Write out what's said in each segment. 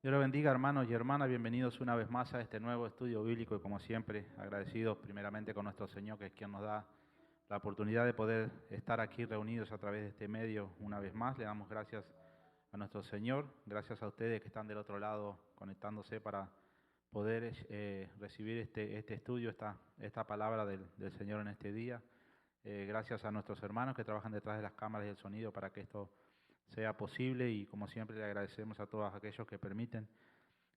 Dios los bendiga, hermanos y hermanas. Bienvenidos una vez más a este nuevo estudio bíblico y como siempre, agradecidos primeramente con nuestro Señor, que es quien nos da la oportunidad de poder estar aquí reunidos a través de este medio una vez más. Le damos gracias a nuestro Señor, gracias a ustedes que están del otro lado conectándose para poder recibir este estudio, esta palabra del Señor en este día. Gracias a nuestros hermanos que trabajan detrás de las cámaras y el sonido para que esto sea posible, y como siempre le agradecemos a todos aquellos que permiten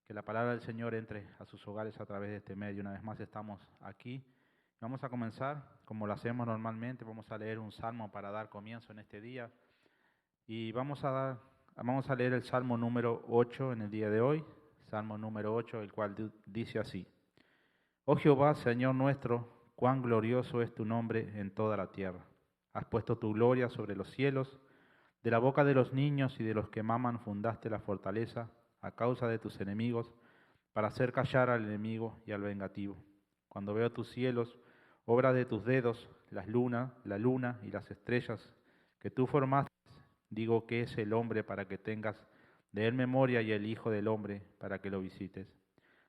que la palabra del Señor entre a sus hogares a través de este medio. Una vez más estamos aquí. Vamos a comenzar como lo hacemos normalmente. Vamos a leer un salmo para dar comienzo en este día. Y vamos a leer el salmo número 8 en el día de hoy. Salmo número 8, el cual dice así: Oh Jehová, Señor nuestro, cuán glorioso es tu nombre en toda la tierra. Has puesto tu gloria sobre los cielos. De la boca de los niños y de los que maman fundaste la fortaleza a causa de tus enemigos, para hacer callar al enemigo y al vengativo. Cuando veo tus cielos, obra de tus dedos, la luna y las estrellas que tú formaste, digo que es el hombre para que tengas de él memoria, y el Hijo del hombre para que lo visites.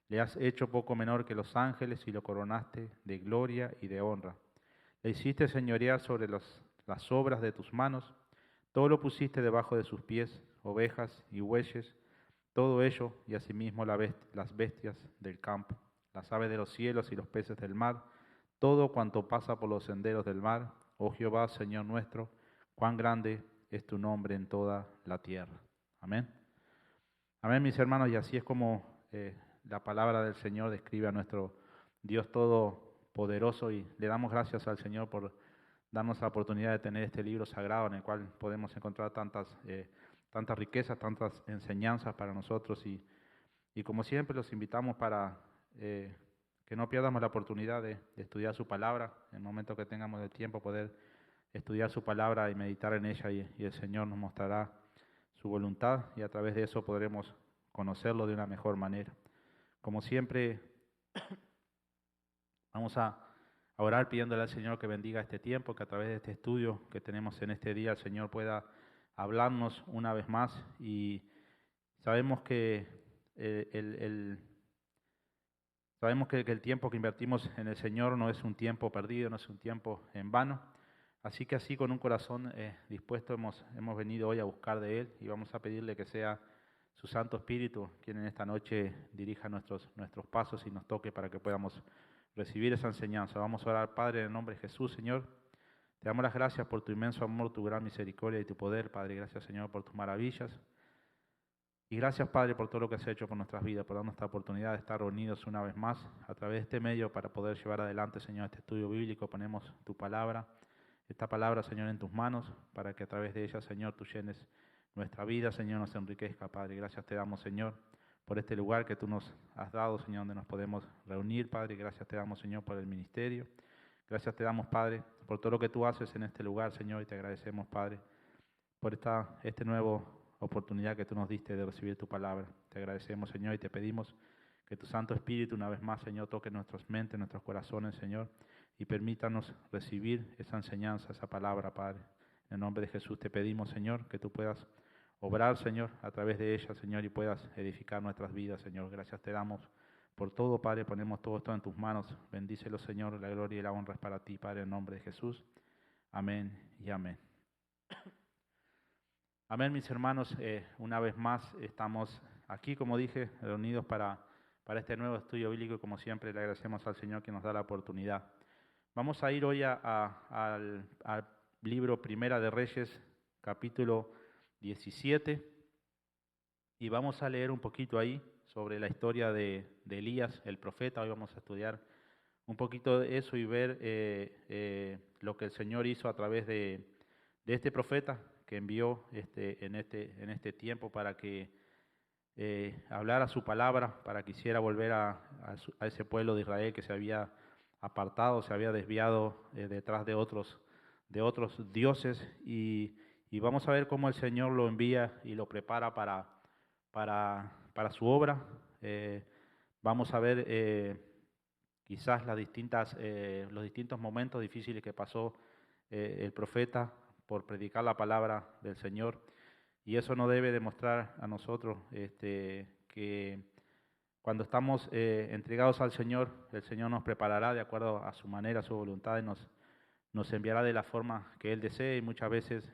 Le has hecho poco menor que los ángeles y lo coronaste de gloria y de honra. Le hiciste señorear sobre las obras de tus manos. Todo lo pusiste debajo de sus pies, ovejas y bueyes, todo ello, y asimismo las bestias del campo, las aves de los cielos y los peces del mar, todo cuanto pasa por los senderos del mar. Oh Jehová, Señor nuestro, cuán grande es tu nombre en toda la tierra. Amén. Amén, mis hermanos, y así es como la palabra del Señor describe a nuestro Dios todopoderoso, y le damos gracias al Señor por darnos la oportunidad de tener este libro sagrado en el cual podemos encontrar tantas riquezas, tantas enseñanzas para nosotros, y como siempre los invitamos para que no pierdamos la oportunidad de estudiar su palabra. En el momento que tengamos el tiempo, poder estudiar su palabra y meditar en ella, y el Señor nos mostrará su voluntad, y a través de eso podremos conocerlo de una mejor manera. Como siempre, vamos a orar pidiéndole al Señor que bendiga este tiempo, que a través de este estudio que tenemos en este día, el Señor pueda hablarnos una vez más. Y sabemos que eh, el, el- que el tiempo que invertimos en el Señor no es un tiempo perdido, no es un tiempo en vano. Así que así, con un corazón dispuesto, hemos venido hoy a buscar de Él, y vamos a pedirle que sea su Santo Espíritu quien en esta noche dirija nuestros pasos y nos toque para que podamos recibir esa enseñanza. Vamos a orar. Padre, en el nombre de Jesús, Señor, te damos las gracias por tu inmenso amor, tu gran misericordia y tu poder, Padre. Gracias, Señor, por tus maravillas. Y gracias, Padre, por todo lo que has hecho con nuestras vidas, por darnos esta oportunidad de estar reunidos una vez más a través de este medio para poder llevar adelante, Señor, este estudio bíblico. Ponemos tu palabra, esta palabra, Señor, en tus manos, para que a través de ella, Señor, tú llenes nuestra vida, Señor, nos enriquezca, Padre. Gracias te damos, Señor, por este lugar que tú nos has dado, Señor, donde nos podemos reunir, Padre. Gracias te damos, Señor, por el ministerio. Gracias te damos, Padre, por todo lo que tú haces en este lugar, Señor, y te agradecemos, Padre, por esta nueva oportunidad que tú nos diste de recibir tu palabra. Te agradecemos, Señor, y te pedimos que tu Santo Espíritu una vez más, Señor, toque nuestras mentes, nuestros corazones, Señor, y permítanos recibir esa enseñanza, esa palabra, Padre. En el nombre de Jesús te pedimos, Señor, que tú puedas obrar, Señor, a través de ella, Señor, y puedas edificar nuestras vidas, Señor. Gracias te damos por todo, Padre. Ponemos todo esto en tus manos. Bendícelo, Señor. La gloria y la honra es para ti, Padre, en el nombre de Jesús. Amén y amén. Amén, mis hermanos. Una vez más estamos aquí, como dije, reunidos para este nuevo estudio bíblico, y como siempre le agradecemos al Señor que nos da la oportunidad. Vamos a ir hoy al libro Primera de Reyes, capítulo 17, y vamos a leer un poquito ahí sobre la historia de Elías, el profeta. Hoy vamos a estudiar un poquito de eso y ver lo que el Señor hizo a través de este profeta que envió en este tiempo para que hablara su palabra, para que hiciera volver a ese pueblo de Israel que se había apartado, se había desviado detrás de otros dioses, y vamos a ver cómo el Señor lo envía y lo prepara para su obra. Vamos a ver quizás los distintos momentos difíciles que pasó el profeta por predicar la palabra del Señor. Y eso no debe demostrar a nosotros que cuando estamos entregados al Señor, el Señor nos preparará de acuerdo a su manera, a su voluntad, y nos enviará de la forma que Él desee, y muchas veces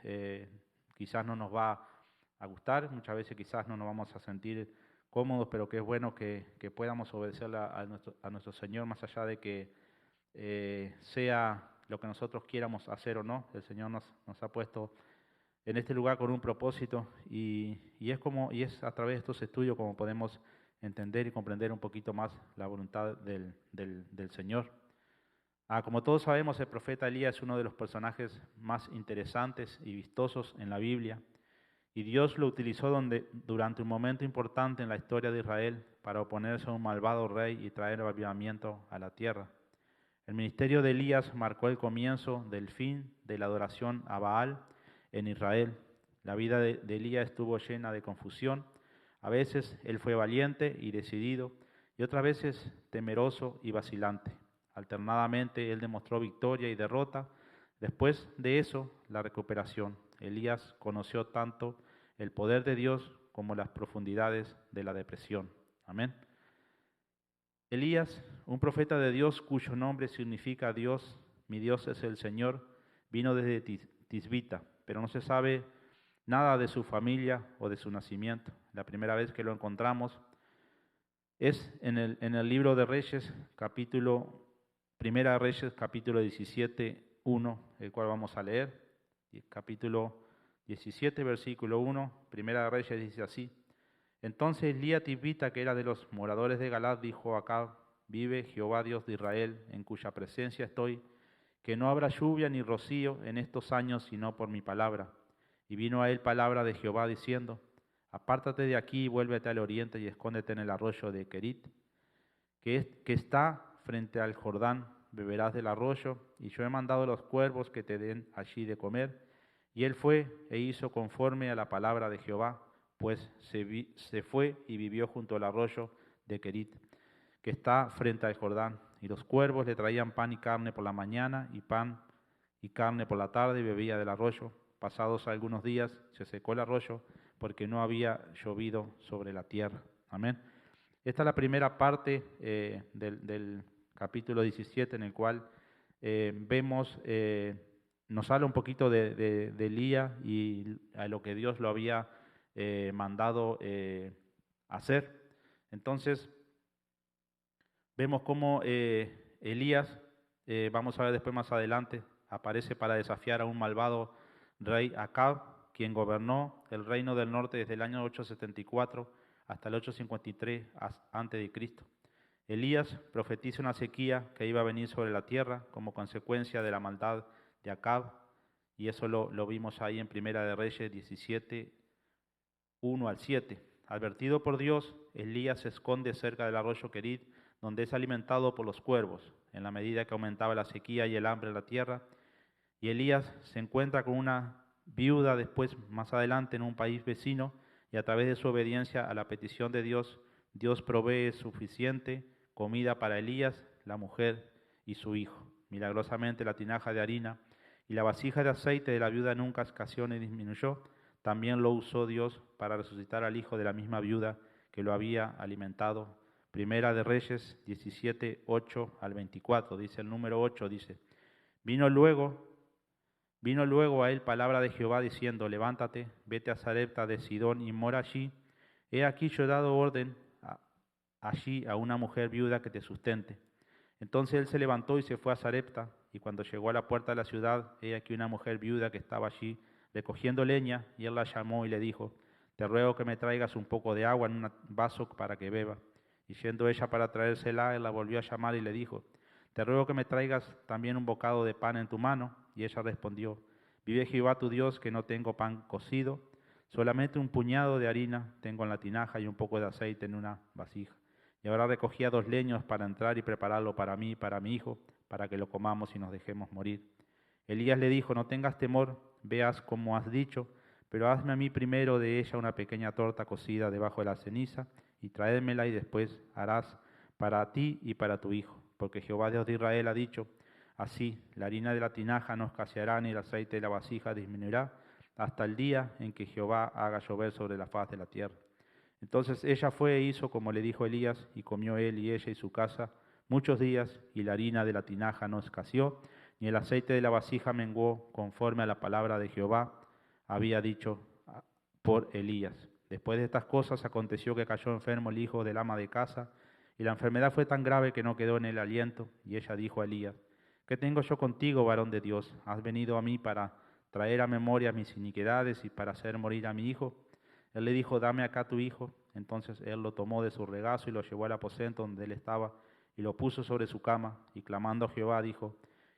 quizás no nos va a gustar, muchas veces quizás no nos vamos a sentir cómodos, pero que es bueno que podamos obedecer a nuestro Señor, más allá de que sea lo que nosotros quieramos hacer o no. El Señor nos ha puesto en este lugar con un propósito, y es a través de estos estudios como podemos entender y comprender un poquito más la voluntad del Señor. Como todos sabemos, el profeta Elías es uno de los personajes más interesantes y vistosos en la Biblia, y Dios lo utilizó durante un momento importante en la historia de Israel para oponerse a un malvado rey y traer avivamiento a la tierra. El ministerio de Elías marcó el comienzo del fin de la adoración a Baal en Israel. La vida de Elías estuvo llena de confusión. A veces él fue valiente y decidido, y otras veces temeroso y vacilante. Alternadamente él demostró victoria y derrota. Después de eso, la recuperación. Elías conoció tanto el poder de Dios como las profundidades de la depresión. Amén. Elías, un profeta de Dios cuyo nombre significa Dios, mi Dios es el Señor, vino desde Tisbita, pero no se sabe nada de su familia o de su nacimiento. La primera vez que lo encontramos es en el libro de Reyes, Primera de Reyes, capítulo 17, 1, el cual vamos a leer. Capítulo 17, versículo 1, Primera de Reyes dice así: Entonces Elías Tisbita, que era de los moradores de Galad, dijo a Acab: Vive Jehová Dios de Israel, en cuya presencia estoy, que no habrá lluvia ni rocío en estos años, sino por mi palabra. Y vino a él palabra de Jehová diciendo: Apártate de aquí y vuélvete al oriente y escóndete en el arroyo de Querit, que está frente al Jordán. Beberás del arroyo, y yo he mandado a los cuervos que te den allí de comer. Y él fue e hizo conforme a la palabra de Jehová, pues se fue y vivió junto al arroyo de Querit, que está frente al Jordán. Y los cuervos le traían pan y carne por la mañana, y pan y carne por la tarde, y bebía del arroyo. Pasados algunos días se secó el arroyo, porque no había llovido sobre la tierra. Amén. Esta es la primera parte del capítulo 17, en el cual vemos, nos habla un poquito de Elías y a lo que Dios lo había mandado hacer. Entonces, vemos cómo Elías, vamos a ver después más adelante, aparece para desafiar a un malvado rey Acab, quien gobernó el reino del norte desde el año 874 hasta el 853 a.C. Elías profetiza una sequía que iba a venir sobre la tierra como consecuencia de la maldad de Acab, y eso lo vimos ahí en Primera de Reyes 17, 1 al 7. Advertido por Dios, Elías se esconde cerca del arroyo Querit, donde es alimentado por los cuervos, en la medida que aumentaba la sequía y el hambre en la tierra. Y Elías se encuentra con una viuda después, más adelante, en un país vecino, y a través de su obediencia a la petición de Dios, Dios provee suficiente comida para Elías, la mujer y su hijo. Milagrosamente la tinaja de harina y la vasija de aceite de la viuda nunca escaseó ni disminuyó. También lo usó Dios para resucitar al hijo de la misma viuda que lo había alimentado. Primera de Reyes 17, 8 al 24, dice el número 8, dice: Vino luego a él palabra de Jehová diciendo: Levántate, vete a Sarepta de Sidón y mora allí. He aquí yo he dado orden allí a una mujer viuda que te sustente. Entonces él se levantó y se fue a Sarepta, y cuando llegó a la puerta de la ciudad, he aquí una mujer viuda que estaba allí recogiendo leña, y él la llamó y le dijo: Te ruego que me traigas un poco de agua en un vaso para que beba. Y yendo ella para traérsela, él la volvió a llamar y le dijo: Te ruego que me traigas también un bocado de pan en tu mano. Y ella respondió: Vive Jehová tu Dios, que no tengo pan cocido, solamente un puñado de harina tengo en la tinaja y un poco de aceite en una vasija. Y ahora recogía 2 leños para entrar y prepararlo para mí y para mi hijo, para que lo comamos y nos dejemos morir. Elías le dijo: No tengas temor, veas como has dicho, pero hazme a mí primero de ella una pequeña torta cocida debajo de la ceniza, y tráemela, y después harás para ti y para tu hijo. Porque Jehová Dios de Israel ha dicho así: la harina de la tinaja no escaseará, ni el aceite de la vasija disminuirá, hasta el día en que Jehová haga llover sobre la faz de la tierra. Entonces ella fue e hizo como le dijo Elías, y comió él y ella y su casa muchos días, y la harina de la tinaja no escaseó, ni el aceite de la vasija menguó, conforme a la palabra de Jehová había dicho por Elías. Después de estas cosas aconteció que cayó enfermo el hijo del ama de casa, y la enfermedad fue tan grave que no quedó en el aliento, y ella dijo a Elías: ¿Qué tengo yo contigo, varón de Dios? ¿Has venido a mí para traer a memoria mis iniquidades y para hacer morir a mi hijo? Él le dijo: Dame acá tu hijo. Entonces él lo tomó de su regazo y lo llevó al aposento donde él estaba, y lo puso sobre su cama, y clamando a Jehová dijo: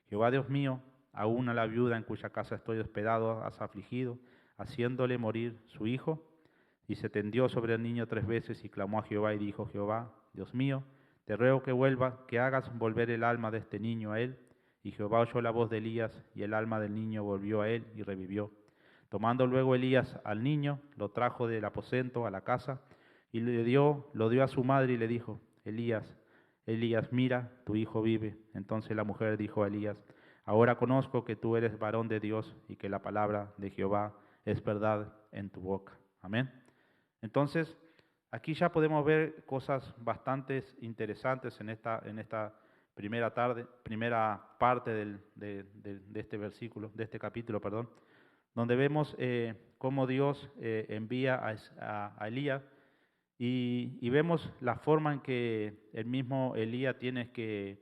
Jehová Dios mío, aún a la viuda en cuya casa estoy hospedado has afligido, haciéndole morir su hijo. Y se tendió sobre el niño 3 veces y clamó a Jehová y dijo: Jehová Dios mío, te ruego que vuelva, que hagas volver el alma de este niño a él. Y Jehová oyó la voz de Elías, y el alma del niño volvió a él y revivió. Tomando luego Elías al niño, lo trajo del aposento a la casa, y lo dio a su madre y le dijo: Elías, Elías, mira, tu hijo vive. Entonces la mujer dijo a Elías: Ahora conozco que tú eres varón de Dios y que la palabra de Jehová es verdad en tu boca. Amén. Entonces, aquí ya podemos ver cosas bastante interesantes en esta primera parte de este versículo, de este capítulo, perdón, donde vemos cómo Dios envía a Elías y vemos la forma en que el mismo Elías tiene que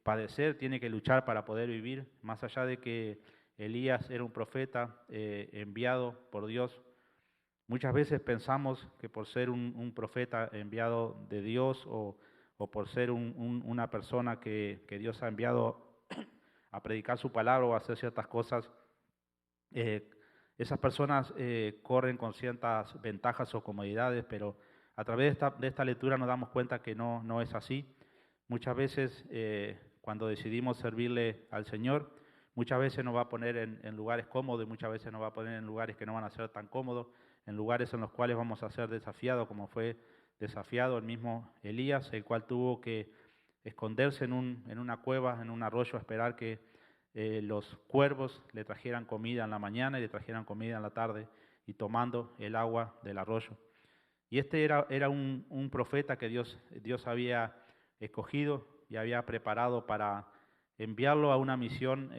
padecer, tiene que luchar para poder vivir, más allá de que Elías era un profeta enviado por Dios. Muchas veces pensamos que por ser un profeta enviado de Dios o por ser una persona que Dios ha enviado a predicar su palabra o a hacer ciertas cosas, eh, esas personas corren con ciertas ventajas o comodidades, pero a través de esta lectura nos damos cuenta que no es así. Muchas veces cuando decidimos servirle al Señor, muchas veces nos va a poner en lugares cómodos y muchas veces nos va a poner en lugares que no van a ser tan cómodos, en lugares en los cuales vamos a ser desafiados, como fue desafiado el mismo Elías, el cual tuvo que esconderse en una cueva, en un arroyo, a esperar que los cuervos le trajeran comida en la mañana y le trajeran comida en la tarde, y tomando el agua del arroyo. Y este era un profeta que Dios había escogido y había preparado para enviarlo a una misión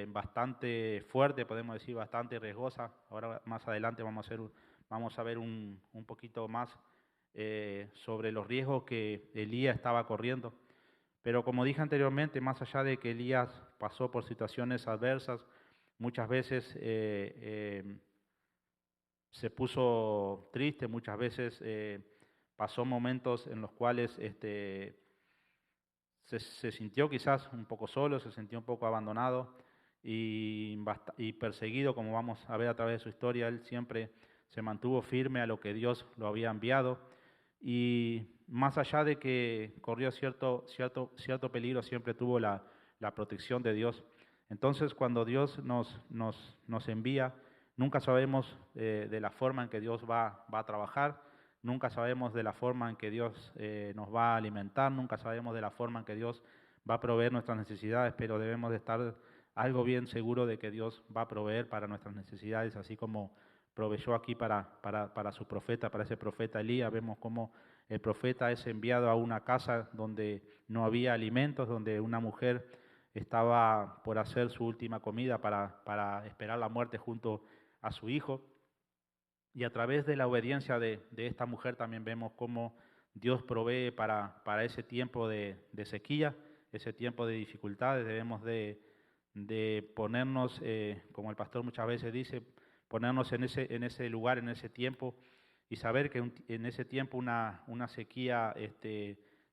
bastante fuerte, podemos decir, bastante riesgosa. Ahora más adelante vamos a ver un poquito más sobre los riesgos que Elías estaba corriendo. Pero como dije anteriormente, más allá de que Elías pasó por situaciones adversas, muchas veces se puso triste, muchas veces pasó momentos en los cuales se sintió quizás un poco solo, se sintió un poco abandonado y perseguido, como vamos a ver a través de su historia. Él siempre se mantuvo firme a lo que Dios lo había enviado, y más allá de que corrió cierto peligro, siempre tuvo la protección de Dios. Entonces, cuando Dios nos envía, nunca sabemos de la forma en que Dios va a trabajar, nunca sabemos de la forma en que Dios nos va a alimentar, nunca sabemos de la forma en que Dios va a proveer nuestras necesidades, pero debemos de estar algo bien seguro de que Dios va a proveer para nuestras necesidades, así como proveyó aquí para su profeta, para ese profeta Elías. Vemos cómo el profeta es enviado a una casa donde no había alimentos, donde una mujer estaba por hacer su última comida para esperar la muerte junto a su hijo. Y a través de la obediencia de esta mujer también vemos cómo Dios provee para ese tiempo de sequía, ese tiempo de dificultades. Debemos de ponernos, como el pastor muchas veces dice, ponernos en ese lugar, en ese tiempo, y saber que en ese tiempo una sequía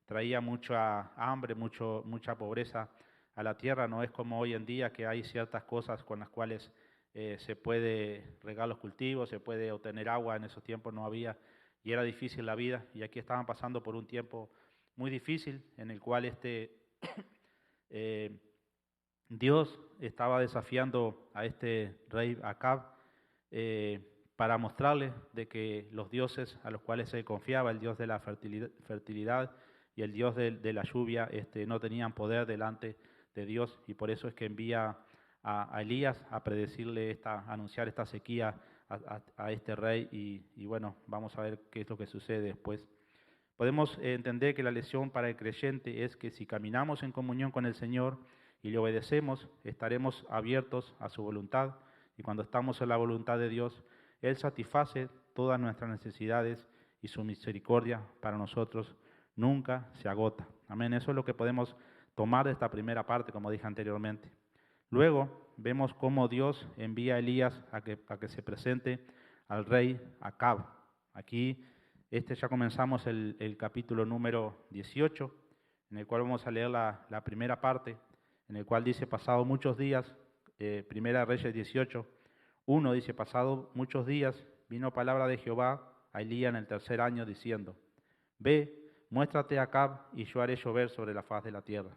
traía mucha hambre, mucha pobreza a la tierra. No es como hoy en día, que hay ciertas cosas con las cuales se puede regar los cultivos, se puede obtener agua. En esos tiempos no había y era difícil la vida, y aquí estaban pasando por un tiempo muy difícil en el cual Dios estaba desafiando a este rey Acab para mostrarle de que los dioses a los cuales se confiaba, el Dios de la fertilidad y el Dios de la lluvia, no tenían poder delante de Dios, y por eso es que envía a Elías a predecirle anunciar esta sequía a este rey y bueno, vamos a ver qué es lo que sucede después. Podemos entender que la lección para el creyente es que si caminamos en comunión con el Señor y le obedecemos, estaremos abiertos a su voluntad y cuando estamos en la voluntad de Dios, Él satisface todas nuestras necesidades y su misericordia para nosotros nunca se agota. Amén. Eso es lo que podemos tomar de esta primera parte, como dije anteriormente. Luego vemos cómo Dios envía a Elías a que se presente al rey Acab. Aquí ya comenzamos el capítulo número 18, en el cual vamos a leer la primera parte, en el cual dice, pasado muchos días, Primera Reyes 18, 1 dice, pasado muchos días, vino palabra de Jehová a Elías en el tercer año, diciendo, ve, muéstrate a Acab, y yo haré llover sobre la faz de la tierra.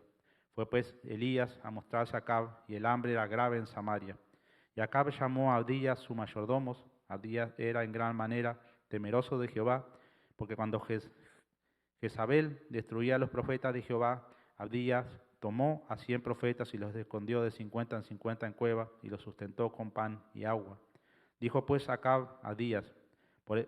Fue pues Elías a mostrarse a Acab, y el hambre era grave en Samaria. Y Acab llamó a Abdías su mayordomos. Abdías era en gran manera temeroso de Jehová, porque cuando Jezabel destruía a los profetas de Jehová, Abdías tomó a 100 profetas y los escondió de 50 en 50 en cueva y los sustentó con pan y agua. Dijo pues Acab a Abdías,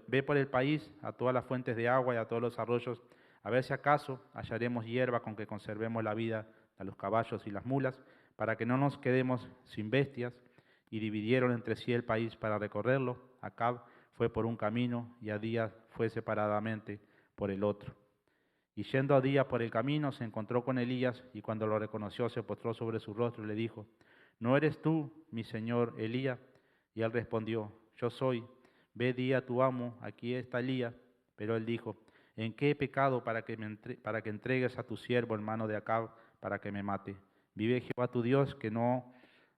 ve por el país a todas las fuentes de agua y a todos los arroyos, a ver si acaso hallaremos hierba con que conservemos la vida a los caballos y las mulas, para que no nos quedemos sin bestias. Y dividieron entre sí el país para recorrerlo. Acab fue por un camino y Abdías fue separadamente por el otro. Y yendo Abdías por el camino, se encontró con Elías, y cuando lo reconoció, se postró sobre su rostro y le dijo, ¿no eres tú, mi señor Elías? Y él respondió, yo soy. Ve, di a tu amo, aquí está Elías. Pero él dijo, ¿en qué he pecado para que entregues a tu siervo en mano de Acab para que me mate? Vive Jehová tu Dios, que no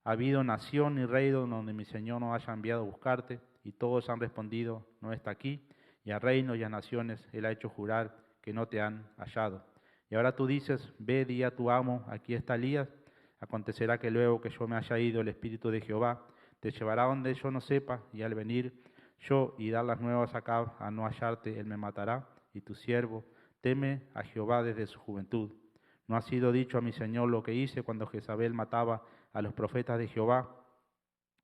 ha habido nación ni reino donde mi Señor no haya enviado a buscarte. Y todos han respondido, no está aquí. Y a reinos y a naciones él ha hecho jurar que no te han hallado. Y ahora tú dices, ve, di a tu amo, aquí está Elías. Acontecerá que luego que yo me haya ido, el Espíritu de Jehová te llevará donde yo no sepa, y al venir yo y dar las nuevas acá a no hallarte, él me matará. Y tu siervo teme a Jehová desde su juventud. ¿No ha sido dicho a mi Señor lo que hice cuando Jezabel mataba a los profetas de Jehová,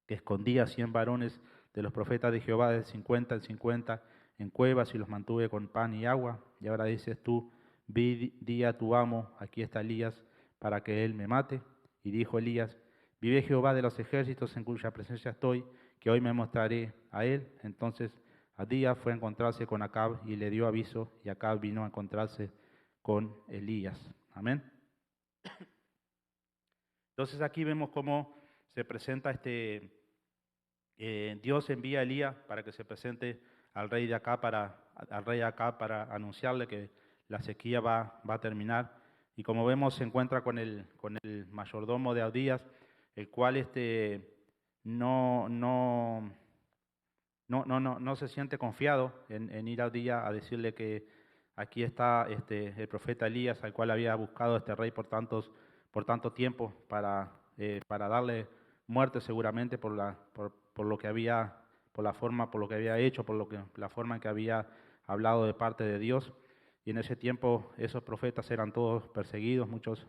que escondía 100 varones de los profetas de Jehová de 50 en 50 en cuevas y los mantuve con pan y agua? Y ahora dices tú, di a tu amo, aquí está Elías, para que él me mate. Y dijo Elías, vive Jehová de los ejércitos en cuya presencia estoy, que hoy me mostraré a él. Entonces Abdías fue a encontrarse con Acab y le dio aviso, y Acab vino a encontrarse con Elías. Amén. Entonces aquí vemos cómo se presenta Dios envía a Elías para que se presente al rey de Acab para anunciarle que la sequía va a terminar. Y como vemos, se encuentra con el mayordomo de Abdías, el cual no se siente confiado en ir a Abdías a decirle que aquí está el profeta Elías, al cual había buscado este rey por tanto tiempo para darle muerte seguramente por lo que había, por lo que había hecho, la forma en que había hablado de parte de Dios. Y en ese tiempo esos profetas eran todos perseguidos, muchos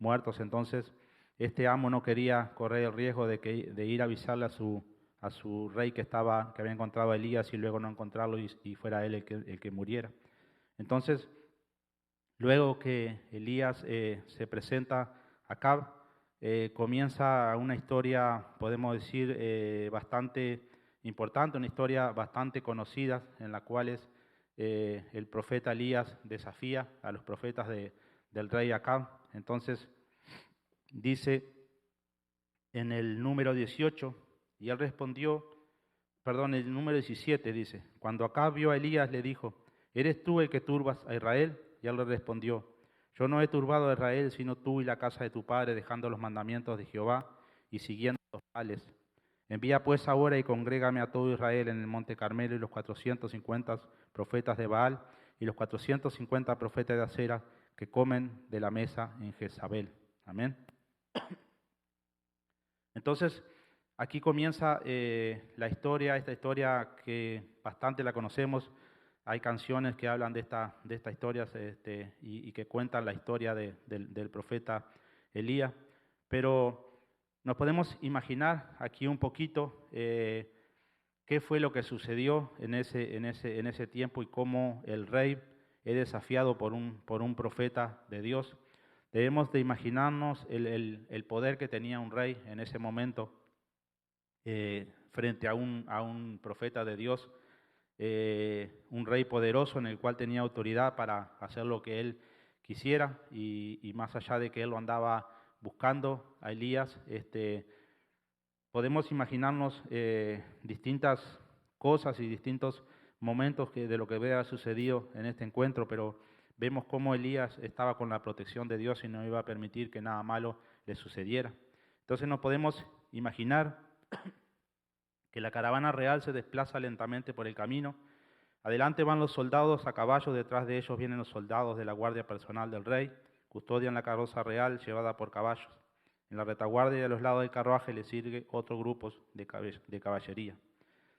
muertos. Entonces este amo no quería correr el riesgo de ir a avisarle a su rey que había encontrado a Elías y luego no encontrarlo y fuera él el que muriera. Entonces, luego que Elías se presenta a Acab, comienza una historia, podemos decir, bastante importante, una historia bastante conocida, en la cual el profeta Elías desafía a los profetas del rey Acab. Entonces, dice en el número 18, y él respondió, el número 17 dice, cuando Acab vio a Elías le dijo, ¿eres tú el que turbas a Israel? Y él le respondió, yo no he turbado a Israel, sino tú y la casa de tu padre, dejando los mandamientos de Jehová y siguiendo los Baales. Envía pues ahora y congrégame a todo Israel en el monte Carmelo y los 450 profetas de Baal y los 450 profetas de Acera que comen de la mesa en Jezabel. Amén. Entonces, aquí comienza esta historia que bastante la conocemos. Hay canciones que hablan de esta historia y que cuentan la historia del profeta Elías, pero nos podemos imaginar aquí un poquito qué qué fue lo que sucedió en ese tiempo y cómo el rey es desafiado por un profeta de Dios. Debemos de imaginarnos el poder que tenía un rey en ese momento frente a un profeta de Dios, un rey poderoso en el cual tenía autoridad para hacer lo que él quisiera y más allá de que él lo andaba buscando a Elías, podemos imaginarnos distintas cosas y distintos momentos de lo que había sucedido en este encuentro, pero vemos cómo Elías estaba con la protección de Dios y no iba a permitir que nada malo le sucediera. Entonces nos podemos imaginar que la caravana real se desplaza lentamente por el camino. Adelante van los soldados a caballo, detrás de ellos vienen los soldados de la guardia personal del rey, custodian la carroza real llevada por caballos. En la retaguardia y a los lados del carruaje le sigue otro grupo de caballería.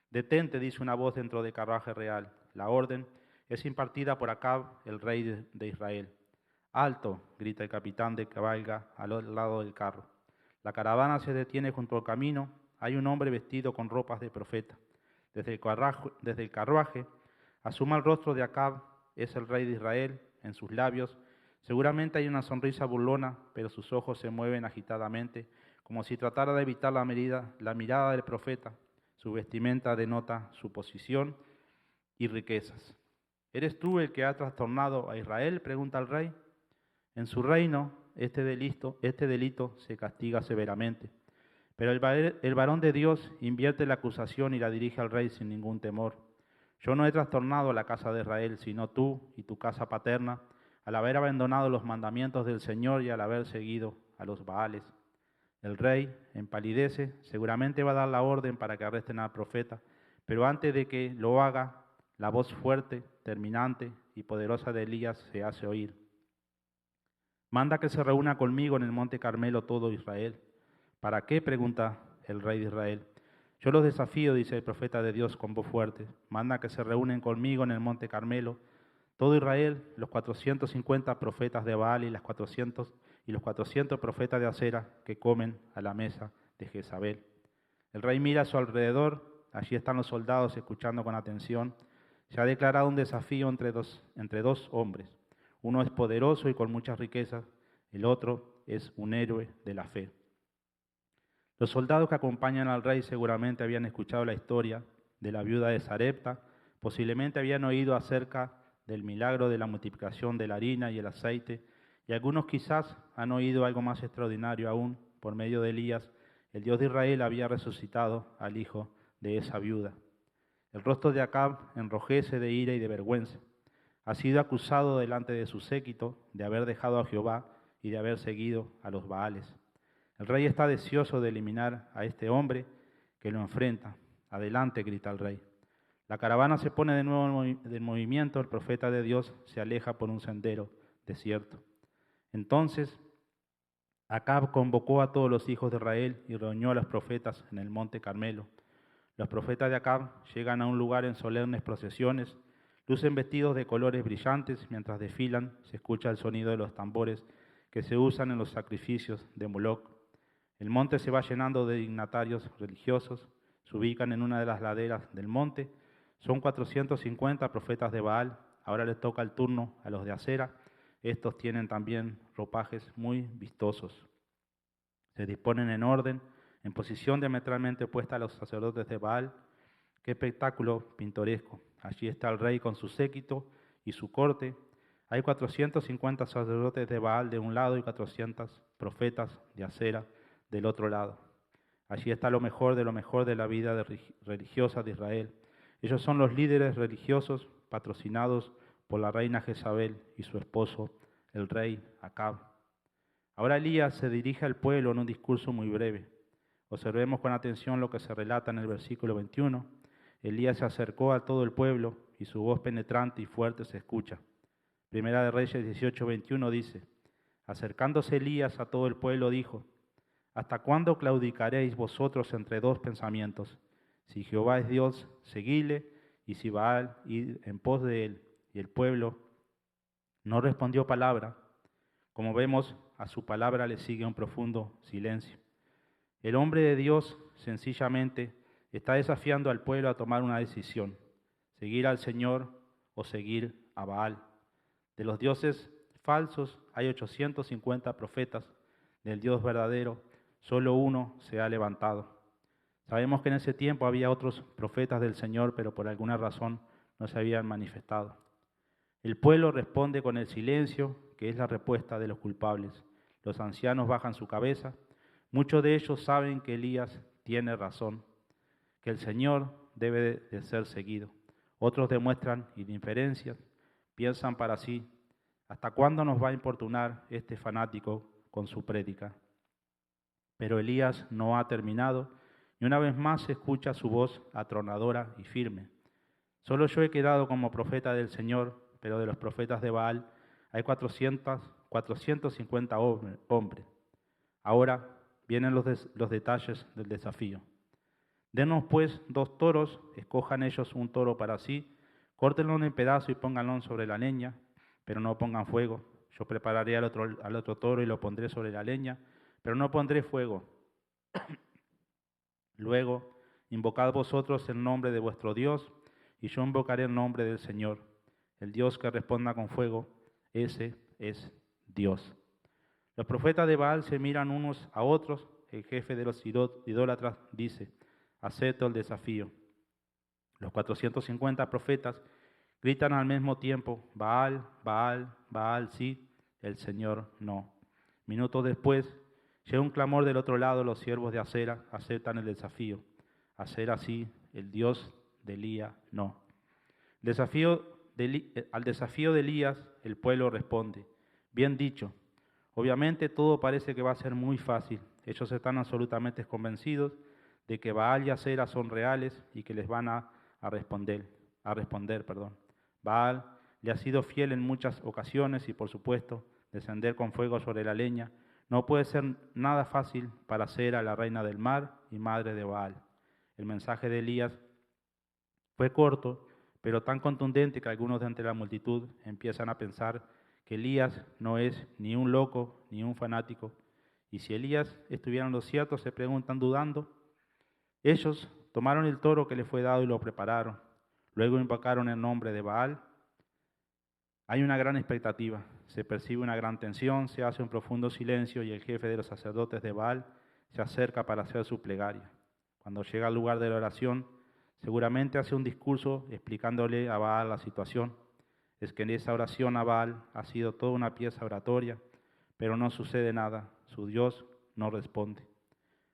Detente, dice una voz dentro del carruaje real. La orden es impartida por Acab, el rey de Israel. Alto, grita el capitán de cabalga al lado del carro. La caravana se detiene junto al camino. Hay un hombre vestido con ropas de profeta. Desde el carruaje asuma el rostro de Acab, es el rey de Israel, en sus labios. Seguramente hay una sonrisa burlona, pero sus ojos se mueven agitadamente, como si tratara de evitar la mirada del profeta. Su vestimenta denota su posición y riquezas. ¿Eres tú el que ha trastornado a Israel?, pregunta el rey. En su reino, este delito se castiga severamente. Pero el varón de Dios invierte la acusación y la dirige al rey sin ningún temor. Yo no he trastornado a la casa de Israel, sino tú y tu casa paterna, al haber abandonado los mandamientos del Señor y al haber seguido a los Baales. El rey empalidece, seguramente va a dar la orden para que arresten al profeta, pero antes de que lo haga, la voz fuerte, terminante y poderosa de Elías se hace oír. Manda que se reúna conmigo en el monte Carmelo todo Israel. ¿Para qué?, pregunta el rey de Israel. Yo los desafío, dice el profeta de Dios con voz fuerte. Manda que se reúnen conmigo en el monte Carmelo todo Israel, los 450 profetas de Baal y los 400 profetas de Acera que comen a la mesa de Jezabel. El rey mira a su alrededor, allí están los soldados escuchando con atención. Se ha declarado un desafío entre dos hombres. Uno es poderoso y con muchas riquezas, el otro es un héroe de la fe. Los soldados que acompañan al rey seguramente habían escuchado la historia de la viuda de Sarepta, posiblemente habían oído acerca del milagro de la multiplicación de la harina y el aceite, y algunos quizás han oído algo más extraordinario aún. Por medio de Elías, el Dios de Israel había resucitado al hijo de esa viuda. El rostro de Acab enrojece de ira y de vergüenza. Ha sido acusado delante de su séquito de haber dejado a Jehová y de haber seguido a los Baales. El rey está deseoso de eliminar a este hombre que lo enfrenta. Adelante, grita el rey. La caravana se pone de nuevo en movimiento, el profeta de Dios se aleja por un sendero desierto. Entonces, Acab convocó a todos los hijos de Israel y reunió a los profetas en el monte Carmelo. Los profetas de Acab llegan a un lugar en solemnes procesiones, lucen vestidos de colores brillantes, mientras desfilan se escucha el sonido de los tambores que se usan en los sacrificios de Moloc. El monte se va llenando de dignatarios religiosos, se ubican en una de las laderas del monte. Son 450 profetas de Baal, ahora les toca el turno a los de Acera. Estos tienen también ropajes muy vistosos. Se disponen en orden, en posición diametralmente opuesta a los sacerdotes de Baal. Qué espectáculo pintoresco. Allí está el rey con su séquito y su corte. Hay 450 sacerdotes de Baal de un lado y 400 profetas de Acera del otro lado. Allí está lo mejor de la vida religiosa de Israel. Ellos son los líderes religiosos patrocinados por la reina Jezabel y su esposo, el rey Acab. Ahora Elías se dirige al pueblo en un discurso muy breve. Observemos con atención lo que se relata en el versículo 21. Elías se acercó a todo el pueblo y su voz penetrante y fuerte se escucha. Primera de Reyes 18:21 dice: acercándose Elías a todo el pueblo dijo: ¿hasta cuándo claudicaréis vosotros entre dos pensamientos? Si Jehová es Dios, seguidle, y si Baal, id en pos de él. Y el pueblo no respondió palabra. Como vemos, a su palabra le sigue un profundo silencio. El hombre de Dios sencillamente Está desafiando al pueblo a tomar una decisión: seguir al Señor o seguir a Baal. De los dioses falsos hay 850 profetas. Del Dios verdadero, solo uno se ha levantado. Sabemos que en ese tiempo había otros profetas del Señor, pero por alguna razón no se habían manifestado. El pueblo responde con el silencio, que es la respuesta de los culpables. Los ancianos bajan su cabeza. Muchos de ellos saben que Elías tiene razón, que el Señor debe de ser seguido. Otros demuestran indiferencia, piensan para sí: ¿hasta cuándo nos va a importunar este fanático con su prédica? Pero Elías no ha terminado, y una vez más se escucha su voz atronadora y firme. Solo yo he quedado como profeta del Señor, pero de los profetas de Baal hay 450 hombres. Ahora vienen los detalles del desafío. Denos pues 2 toros, escojan ellos un toro para sí, córtenlo en pedazos y pónganlo sobre la leña, pero no pongan fuego. Yo prepararé al otro toro y lo pondré sobre la leña, pero no pondré fuego. Luego, invocad vosotros el nombre de vuestro Dios, y yo invocaré el nombre del Señor. El Dios que responda con fuego, ese es Dios. Los profetas de Baal se miran unos a otros. El jefe de los idólatras dice: acepto el desafío. Los 450 profetas gritan al mismo tiempo: Baal, Baal, Baal sí, el Señor no. Minutos después, llega un clamor del otro lado. Los siervos de Asera aceptan el desafío. Asera sí, el Dios de Elías no. Al desafío de Elías, el pueblo responde: bien dicho. Obviamente todo parece que va a ser muy fácil. Ellos están absolutamente convencidos de que Baal y Asera son reales y que les van a responder. Baal le ha sido fiel en muchas ocasiones y, por supuesto, descender con fuego sobre la leña no puede ser nada fácil para Asera, la reina del mar y madre de Baal. El mensaje de Elías fue corto, pero tan contundente que algunos de entre la multitud empiezan a pensar que Elías no es ni un loco ni un fanático. Y si Elías estuviera en lo cierto, se preguntan dudando. Ellos tomaron el toro que les fue dado y lo prepararon. Luego invocaron el nombre de Baal. Hay una gran expectativa, se percibe una gran tensión, se hace un profundo silencio y el jefe de los sacerdotes de Baal se acerca para hacer su plegaria. Cuando llega al lugar de la oración, seguramente hace un discurso explicándole a Baal la situación. Es que en esa oración a Baal ha sido toda una pieza oratoria, pero no sucede nada, su Dios no responde.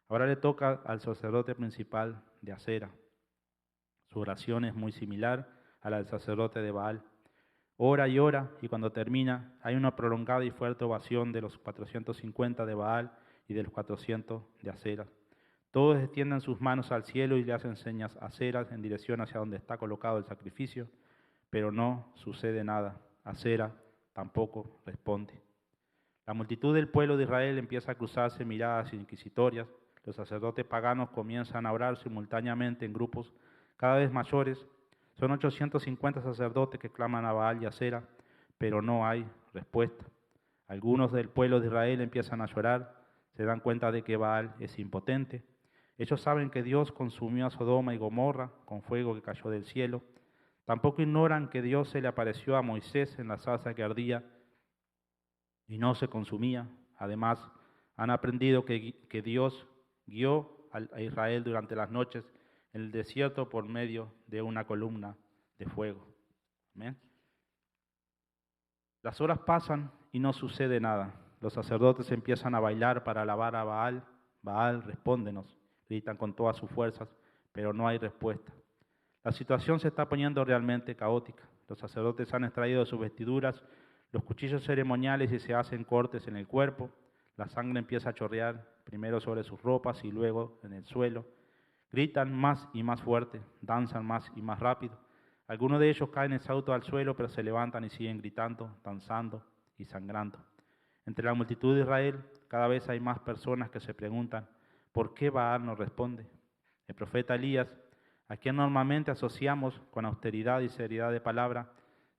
Ahora le toca al sacerdote principal de Asera. Su oración es muy similar a la del sacerdote de Baal. Ora, y cuando termina hay una prolongada y fuerte ovación de los 450 de Baal y de los 400 de Asera. Todos extienden sus manos al cielo y le hacen señas a Asera en dirección hacia donde está colocado el sacrificio, pero no sucede nada. Asera tampoco responde. La multitud del pueblo de Israel empieza a cruzarse miradas inquisitorias. Los sacerdotes paganos comienzan a orar simultáneamente en grupos cada vez mayores. Son 850 sacerdotes que claman a Baal y a Asera, pero no hay respuesta. Algunos del pueblo de Israel empiezan a llorar, se dan cuenta de que Baal es impotente. Ellos saben que Dios consumió a Sodoma y Gomorra con fuego que cayó del cielo. Tampoco ignoran que Dios se le apareció a Moisés en la zarza que ardía y no se consumía. Además, han aprendido que Dios guió a Israel durante las noches en el desierto por medio de una columna de fuego. ¿Amén? Las horas pasan y no sucede nada. Los sacerdotes empiezan a bailar para alabar a Baal. Baal, respóndenos, gritan con todas sus fuerzas, pero no hay respuesta. La situación se está poniendo realmente caótica. Los sacerdotes han extraído sus vestiduras, los cuchillos ceremoniales y se hacen cortes en el cuerpo. La sangre empieza a chorrear, primero sobre sus ropas y luego en el suelo. Gritan más y más fuerte, danzan más y más rápido. Algunos de ellos caen exhaustos al suelo, pero se levantan y siguen gritando, danzando y sangrando. Entre la multitud de Israel, cada vez hay más personas que se preguntan: ¿por qué Baal no responde? El profeta Elías, a quien normalmente asociamos con austeridad y seriedad de palabra,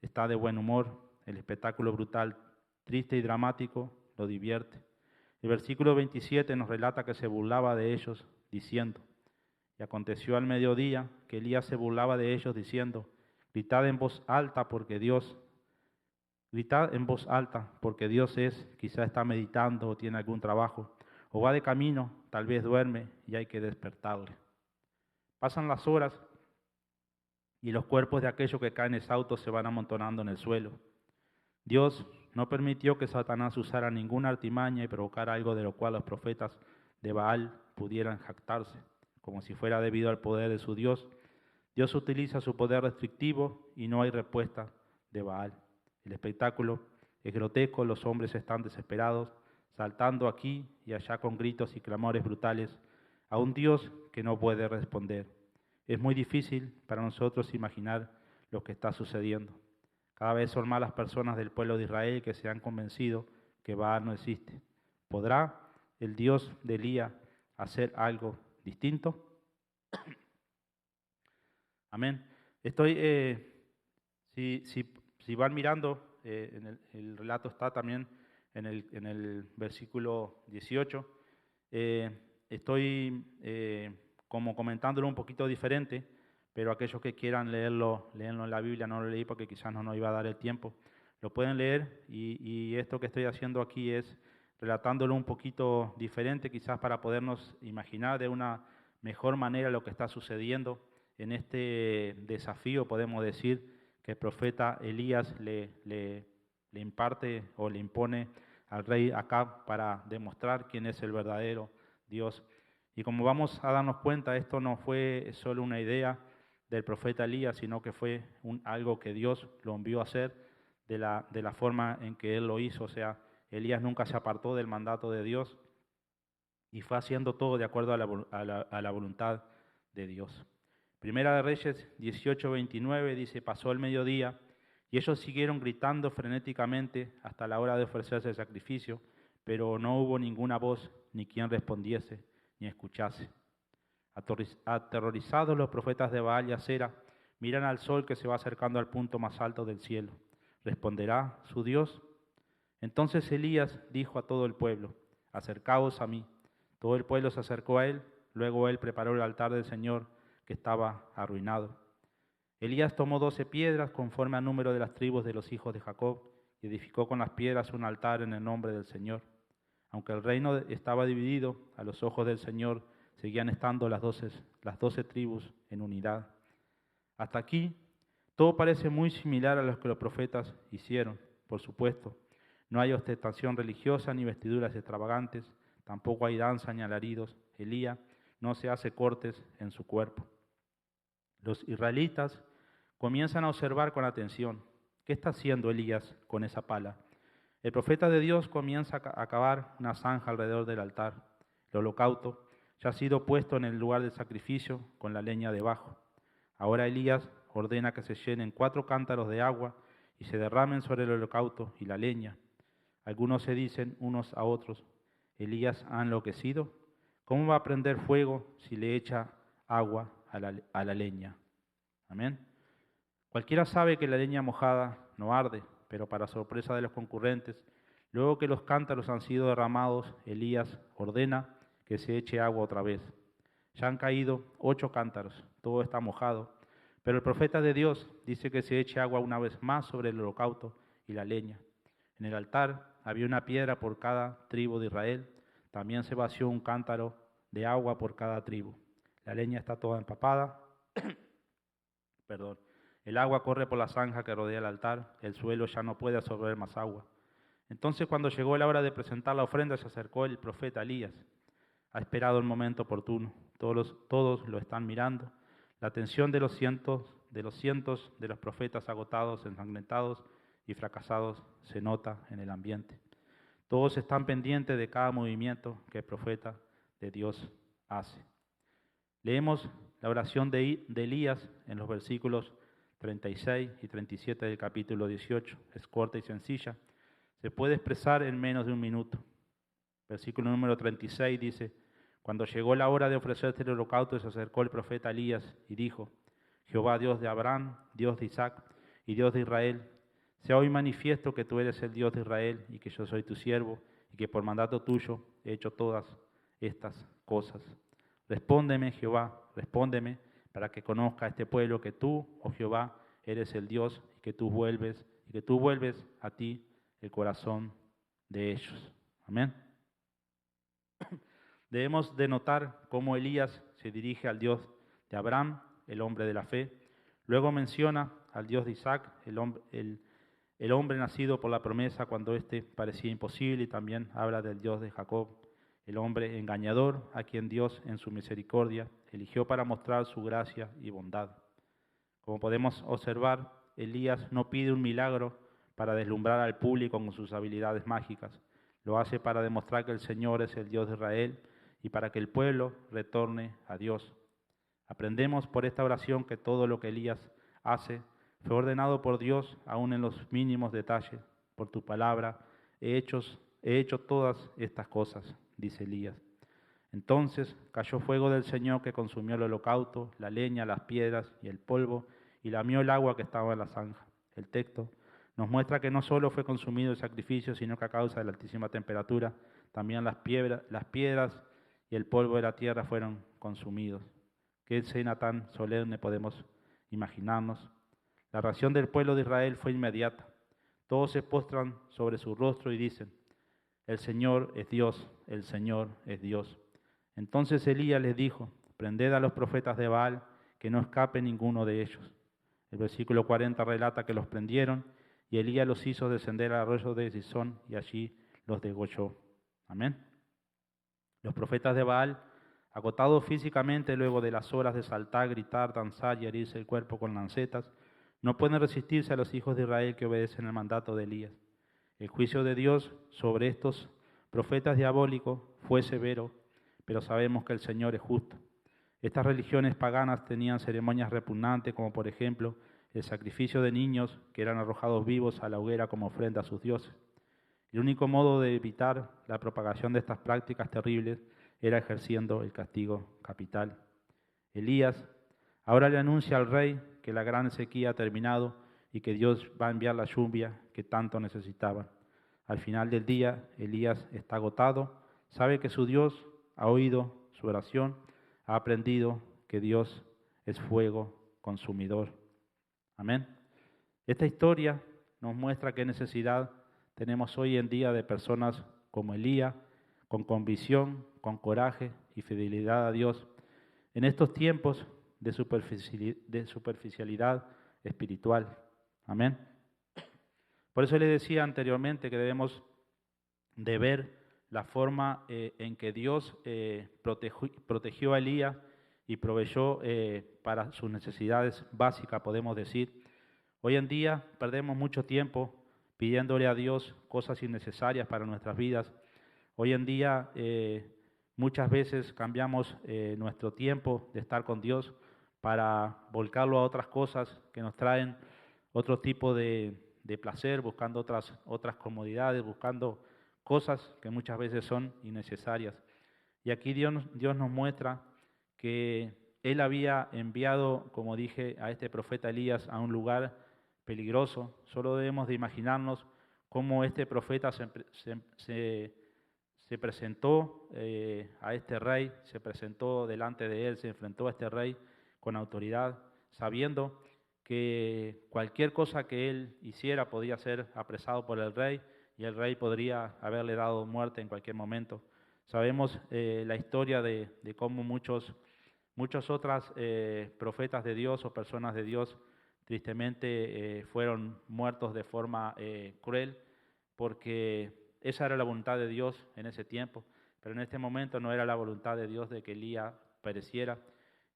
está de buen humor. El espectáculo brutal, triste y dramático lo divierte. El versículo 27 nos relata que se burlaba de ellos, diciendo: Y aconteció al mediodía que Elías se burlaba de ellos diciendo, gritad en voz alta porque Dios es, quizá está meditando o tiene algún trabajo, o va de camino, tal vez duerme y hay que despertarle. Pasan las horas y los cuerpos de aquellos que caen exhaustos se van amontonando en el suelo. Dios no permitió que Satanás usara ninguna artimaña y provocara algo de lo cual los profetas de Baal pudieran jactarse, como si fuera debido al poder de su Dios. Dios utiliza su poder restrictivo y no hay respuesta de Baal. El espectáculo es grotesco, los hombres están desesperados, saltando aquí y allá con gritos y clamores brutales a un Dios que no puede responder. Es muy difícil para nosotros imaginar lo que está sucediendo. Cada vez son más las personas del pueblo de Israel que se han convencido que Baal no existe. ¿Podrá el Dios de Elías hacer algo distinto? Amén. Si van mirando, el relato está también en el versículo 18. Estoy como comentándolo un poquito diferente, pero aquellos que quieran leerlo en la Biblia, no lo leí porque quizás no nos iba a dar el tiempo, lo pueden leer y esto que estoy haciendo aquí es relatándolo un poquito diferente, quizás para podernos imaginar de una mejor manera lo que está sucediendo en este desafío. Podemos decir que el profeta Elías le imparte o le impone al rey Acab para demostrar quién es el verdadero Dios. Y como vamos a darnos cuenta, esto no fue solo una idea del profeta Elías, sino que fue algo que Dios lo envió a hacer de la forma en que él lo hizo. O sea, Elías nunca se apartó del mandato de Dios y fue haciendo todo de acuerdo a la voluntad de Dios. Primera de Reyes 18:29 dice, pasó el mediodía y ellos siguieron gritando frenéticamente hasta la hora de ofrecerse el sacrificio, pero no hubo ninguna voz, ni quien respondiese, ni escuchase. Aterrorizados los profetas de Baal y Asera miran al sol que se va acercando al punto más alto del cielo. ¿Responderá su Dios? Entonces Elías dijo a todo el pueblo, acercaos a mí. Todo el pueblo se acercó a él, luego él preparó el altar del Señor, que estaba arruinado. Elías tomó 12 piedras conforme al número de las tribus de los hijos de Jacob y edificó con las piedras un altar en el nombre del Señor. Aunque el reino estaba dividido, a los ojos del Señor seguían estando las 12 tribus en unidad. Hasta aquí, todo parece muy similar a lo que los profetas hicieron. Por supuesto, no hay ostentación religiosa ni vestiduras extravagantes, tampoco hay danza ni alaridos. Elías no se hace cortes en su cuerpo. Los israelitas comienzan a observar con atención. ¿Qué está haciendo Elías con esa pala? El profeta de Dios comienza a cavar una zanja alrededor del altar. El holocausto ya ha sido puesto en el lugar del sacrificio con la leña debajo. Ahora Elías ordena que se llenen 4 cántaros de agua y se derramen sobre el holocausto y la leña. Algunos se dicen unos a otros, ¿Elías ha enloquecido? ¿Cómo va a prender fuego si le echa agua a la leña? Amén. Cualquiera sabe que la leña mojada no arde, pero para sorpresa de los concurrentes, luego que los cántaros han sido derramados, Elías ordena que se eche agua otra vez. Ya han caído 8 cántaros, todo está mojado, pero el profeta de Dios dice que se eche agua una vez más sobre el holocausto y la leña. En el altar había una piedra por cada tribu de Israel, también se vació un cántaro de agua por cada tribu. La leña está toda empapada. El agua corre por la zanja que rodea el altar, el suelo ya no puede absorber más agua. Entonces, cuando llegó la hora de presentar la ofrenda, se acercó el profeta Elías. Ha esperado el momento oportuno. Todos lo están mirando. La atención de los cientos de los profetas agotados, ensangrentados y fracasados se nota en el ambiente. Todos están pendientes de cada movimiento que el profeta de Dios hace. Leemos la oración de Elías en los versículos 36 y 37 del capítulo 18. Es corta y sencilla. Se puede expresar en menos de un minuto. Versículo número 36 dice, cuando llegó la hora de ofrecerse el holocausto, se acercó el profeta Elías y dijo, Jehová, Dios de Abraham, Dios de Isaac y Dios de Israel, sea hoy manifiesto que tú eres el Dios de Israel y que yo soy tu siervo y que por mandato tuyo he hecho todas estas cosas. Respóndeme, Jehová, respóndeme, para que conozca este pueblo que tú, oh Jehová, eres el Dios y que tú vuelves a ti el corazón de ellos. Amén. Debemos de notar cómo Elías se dirige al Dios de Abraham, el hombre de la fe. Luego menciona al Dios de Isaac, el hombre nacido por la promesa cuando éste parecía imposible, y también habla del Dios de Jacob, el hombre engañador, a quien Dios en su misericordia eligió para mostrar su gracia y bondad. Como podemos observar, Elías no pide un milagro para deslumbrar al público con sus habilidades mágicas. Lo hace para demostrar que el Señor es el Dios de Israel y para que el pueblo retorne a Dios. Aprendemos por esta oración que todo lo que Elías hace fue ordenado por Dios, aún en los mínimos detalles. Por tu palabra he hecho todas estas cosas, dice Elías. Entonces cayó fuego del Señor que consumió el holocausto, la leña, las piedras y el polvo, y lamió el agua que estaba en la zanja. El texto nos muestra que no solo fue consumido el sacrificio, sino que a causa de la altísima temperatura, también las piedras y el polvo de la tierra fueron consumidos. Qué escena tan solemne podemos imaginarnos. La reacción del pueblo de Israel fue inmediata. Todos se postran sobre su rostro y dicen: el Señor es Dios, el Señor es Dios. Entonces Elías les dijo: prended a los profetas de Baal, que no escape ninguno de ellos. El versículo 40 relata que los prendieron y Elías los hizo descender al arroyo de Gisón y allí los degolló. Amén. Los profetas de Baal, agotados físicamente luego de las horas de saltar, gritar, danzar y herirse el cuerpo con lancetas, no pueden resistirse a los hijos de Israel que obedecen el mandato de Elías. El juicio de Dios sobre estos profetas diabólicos fue severo, pero sabemos que el Señor es justo. Estas religiones paganas tenían ceremonias repugnantes, como por ejemplo el sacrificio de niños que eran arrojados vivos a la hoguera como ofrenda a sus dioses. El único modo de evitar la propagación de estas prácticas terribles era ejerciendo el castigo capital. Elías ahora le anuncia al rey que la gran sequía ha terminado y que Dios va a enviar la lluvia que tanto necesitaban. Al final del día, Elías está agotado, sabe que su Dios ha oído su oración, ha aprendido que Dios es fuego consumidor. Amén. Esta historia nos muestra qué necesidad tenemos hoy en día de personas como Elías, con convicción, con coraje y fidelidad a Dios, en estos tiempos de superficialidad espiritual. Amén. Por eso le decía anteriormente que debemos de ver la forma en que Dios protegió a Elías y proveyó para sus necesidades básicas, podemos decir. Hoy en día perdemos mucho tiempo pidiéndole a Dios cosas innecesarias para nuestras vidas. Hoy en día muchas veces cambiamos nuestro tiempo de estar con Dios para volcarlo a otras cosas que nos traen otro tipo de placer, buscando otras comodidades, buscando cosas que muchas veces son innecesarias. Y aquí Dios nos muestra que Él había enviado, como dije, a este profeta Elías a un lugar peligroso. Solo debemos de imaginarnos cómo este profeta se presentó a este rey, se presentó delante de él, se enfrentó a este rey con autoridad, sabiendo que cualquier cosa que él hiciera podía ser apresado por el rey y el rey podría haberle dado muerte en cualquier momento. Sabemos la historia de cómo muchos otros profetas de Dios o personas de Dios tristemente fueron muertos de forma cruel, porque esa era la voluntad de Dios en ese tiempo, pero en este momento no era la voluntad de Dios de que Elías pereciera.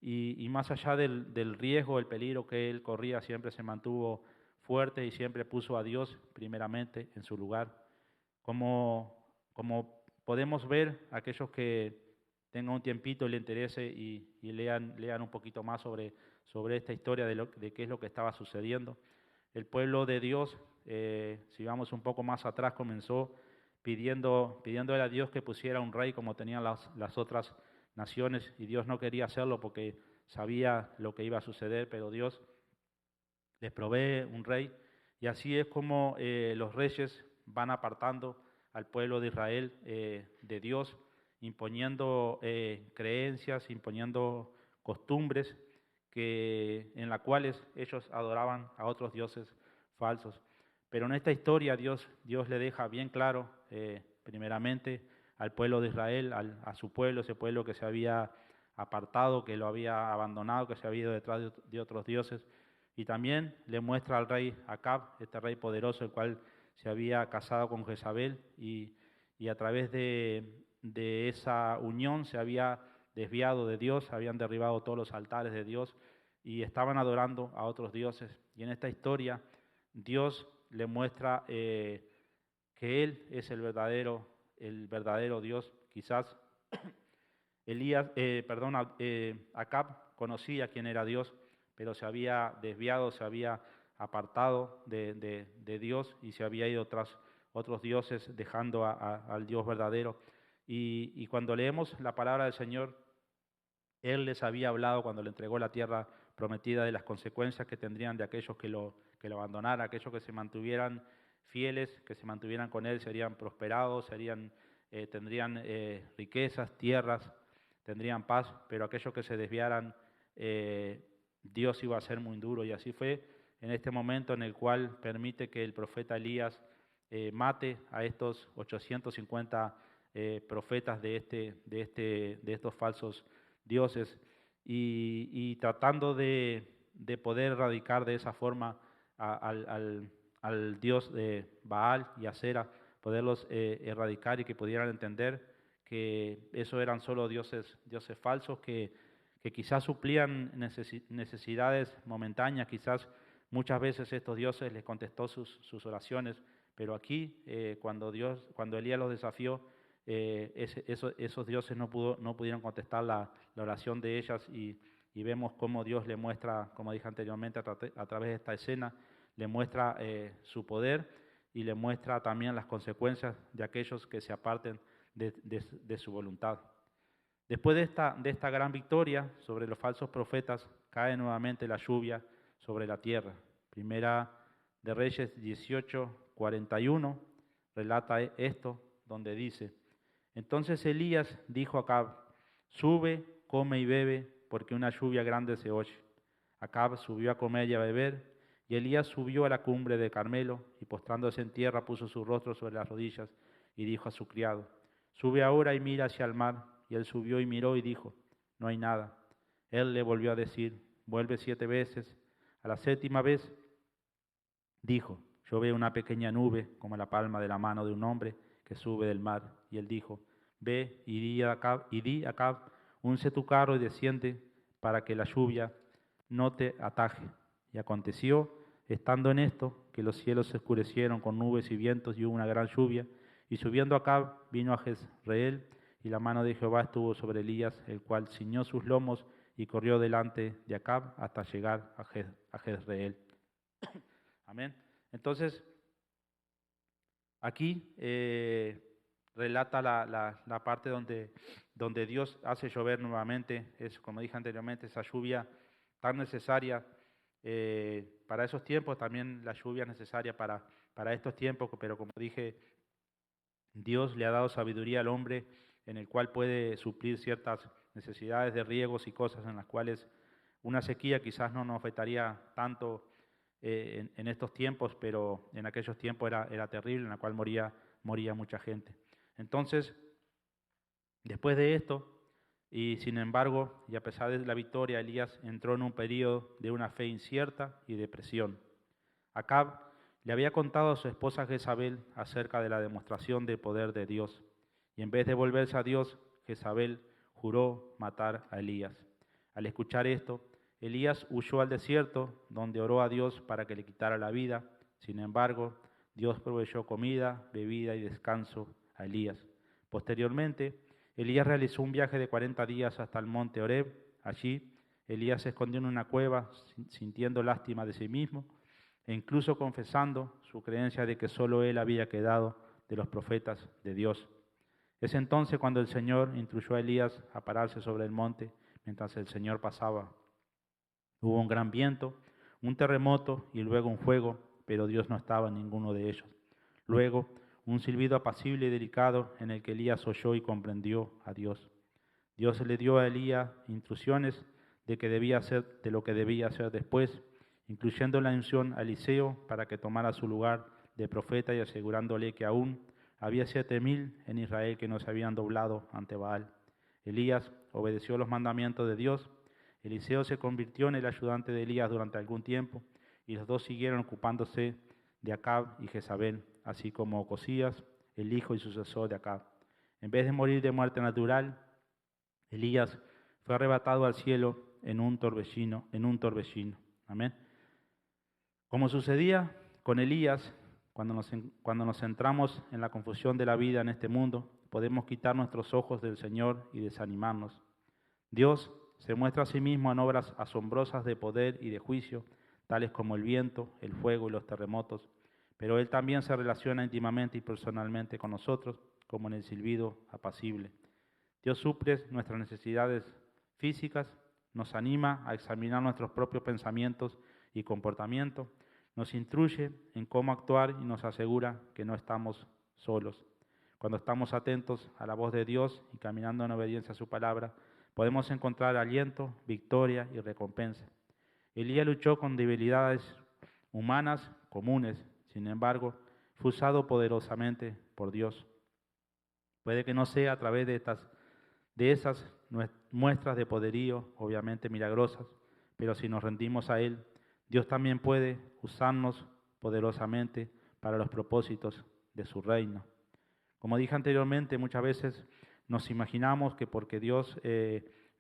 Y más allá del riesgo, el peligro que él corría, siempre se mantuvo fuerte y siempre puso a Dios primeramente en su lugar. Como podemos ver, aquellos que tengan un tiempito y le interese y lean un poquito más sobre esta historia de qué es lo que estaba sucediendo. El pueblo de Dios, si vamos un poco más atrás, comenzó pidiéndole a Dios que pusiera un rey como tenían las otras naciones, y Dios no quería hacerlo porque sabía lo que iba a suceder, pero Dios les provee un rey, y así es como los reyes van apartando al pueblo de Israel de Dios, imponiendo creencias, imponiendo costumbres en las cuales ellos adoraban a otros dioses falsos. Pero en esta historia Dios le deja bien claro, primeramente, al pueblo de Israel, a su pueblo, ese pueblo que se había apartado, que lo había abandonado, que se había ido detrás de otros dioses. Y también le muestra al rey Acab, este rey poderoso, el cual se había casado con Jezabel y a través de esa unión se había desviado de Dios, habían derribado todos los altares de Dios y estaban adorando a otros dioses. Y en esta historia Dios le muestra que Él es el verdadero Dios. Quizás Acab conocía quién era Dios, pero se había desviado, se había apartado de Dios y se había ido tras otros dioses, dejando al Dios verdadero. Y cuando leemos la palabra del Señor, Él les había hablado cuando le entregó la tierra prometida de las consecuencias que tendrían de aquellos que lo abandonaran, aquellos que se mantuvieran fieles, que se mantuvieran con Él, serían prosperados, tendrían riquezas, tierras, tendrían paz, pero aquellos que se desviaran, Dios iba a ser muy duro. Y así fue en este momento en el cual permite que el profeta Elías mate a estos 850 profetas de estos falsos dioses y tratando de poder erradicar de esa forma al dios de Baal y Asera, poderlos erradicar y que pudieran entender que esos eran solo dioses falsos que quizás suplían necesidades momentáneas, quizás muchas veces estos dioses les contestó sus oraciones, pero aquí cuando Elías los desafió, esos dioses no pudieron contestar la oración de ellas y vemos cómo Dios le muestra, como dije anteriormente, a través de esta escena, le muestra su poder y le muestra también las consecuencias de aquellos que se aparten de su voluntad. Después de esta gran victoria sobre los falsos profetas, cae nuevamente la lluvia sobre la tierra. Primera de Reyes 18:41 relata esto, donde dice: entonces Elías dijo a Acab: sube, come y bebe, porque una lluvia grande se oye. Acab subió a comer y a beber, y Elías subió a la cumbre de Carmelo, y postrándose en tierra puso su rostro sobre las rodillas, y dijo a su criado: sube ahora y mira hacia el mar. Y él subió y miró y dijo: no hay nada. Él le volvió a decir: vuelve 7 veces. A la 7ª vez dijo: yo veo una pequeña nube como la palma de la mano de un hombre que sube del mar. Y él dijo: ve y di a Acab, unce tu carro y desciende para que la lluvia no te ataje. Y aconteció, estando en esto, que los cielos se oscurecieron con nubes y vientos y hubo una gran lluvia. Y subiendo Acab, vino a Jezreel, y la mano de Jehová estuvo sobre Elías, el cual ciñó sus lomos y corrió delante de Acab hasta llegar a Jezreel. Amén. Entonces, aquí relata la parte donde Dios hace llover nuevamente, es, como dije anteriormente, esa lluvia tan necesaria para esos tiempos, también la lluvia es necesaria para estos tiempos, pero como dije, Dios le ha dado sabiduría al hombre en el cual puede suplir ciertas necesidades de riegos y cosas en las cuales una sequía quizás no nos afectaría tanto en estos tiempos, pero en aquellos tiempos era terrible, en la cual moría mucha gente. Entonces, después de esto, y sin embargo, y a pesar de la victoria, Elías entró en un periodo de una fe incierta y depresión. Acab le había contado a su esposa Jezabel acerca de la demostración del poder de Dios, y en vez de volverse a Dios, Jezabel juró matar a Elías. Al escuchar esto, Elías huyó al desierto, donde oró a Dios para que le quitara la vida. Sin embargo, Dios proveyó comida, bebida y descanso a Elías. Posteriormente, Elías realizó un viaje de 40 días hasta el monte Horeb. Allí, Elías se escondió en una cueva, sintiendo lástima de sí mismo, e incluso confesando su creencia de que solo él había quedado de los profetas de Dios. Es entonces cuando el Señor instruyó a Elías a pararse sobre el monte mientras el Señor pasaba. Hubo un gran viento, un terremoto y luego un fuego, pero Dios no estaba en ninguno de ellos. Luego, un silbido apacible y delicado en el que Elías oyó y comprendió a Dios. Dios le dio a Elías instrucciones de lo que debía hacer después, incluyendo la unción a Eliseo para que tomara su lugar de profeta y asegurándole que aún había 7,000 en Israel que no se habían doblado ante Baal. Elías obedeció los mandamientos de Dios. Eliseo se convirtió en el ayudante de Elías durante algún tiempo y los dos siguieron ocupándose de Acab y Jezabel, así como Ocosías, el hijo y sucesor de Acab. En vez de morir de muerte natural, Elías fue arrebatado al cielo en un torbellino. Amén. Como sucedía con Elías, cuando nos centramos en la confusión de la vida en este mundo, podemos quitar nuestros ojos del Señor y desanimarnos. Dios se muestra a sí mismo en obras asombrosas de poder y de juicio, tales como el viento, el fuego y los terremotos, pero Él también se relaciona íntimamente y personalmente con nosotros, como en el silbido apacible. Dios suple nuestras necesidades físicas, nos anima a examinar nuestros propios pensamientos y comportamientos, nos instruye en cómo actuar y nos asegura que no estamos solos. Cuando estamos atentos a la voz de Dios y caminando en obediencia a su palabra, podemos encontrar aliento, victoria y recompensa. Elías luchó con debilidades humanas comunes, sin embargo, fue usado poderosamente por Dios. Puede que no sea a través de esas muestras de poderío, obviamente milagrosas, pero si nos rendimos a Él, Dios también puede usarnos poderosamente para los propósitos de su reino. Como dije anteriormente, muchas veces nos imaginamos que porque Dios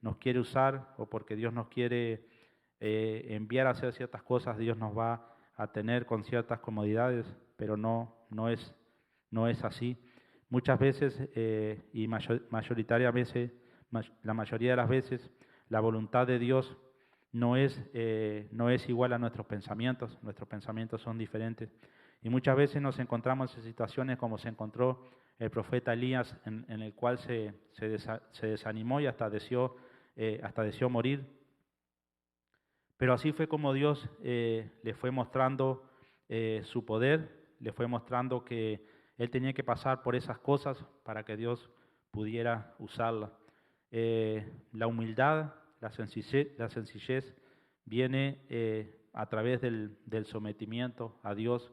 nos quiere usar o porque Dios nos quiere enviar a hacer ciertas cosas, Dios nos va a tener con ciertas comodidades, pero no es así. Muchas veces y mayoritariamente, la mayoría de las veces, la voluntad de Dios no es igual a nuestros pensamientos son diferentes. Y muchas veces nos encontramos en situaciones como se encontró el profeta Elías, en el cual se desanimó y hasta deseó morir. Pero así fue como Dios le fue mostrando su poder, le fue mostrando que Él tenía que pasar por esas cosas para que Dios pudiera usarla. La humildad, la sencillez viene a través del sometimiento a Dios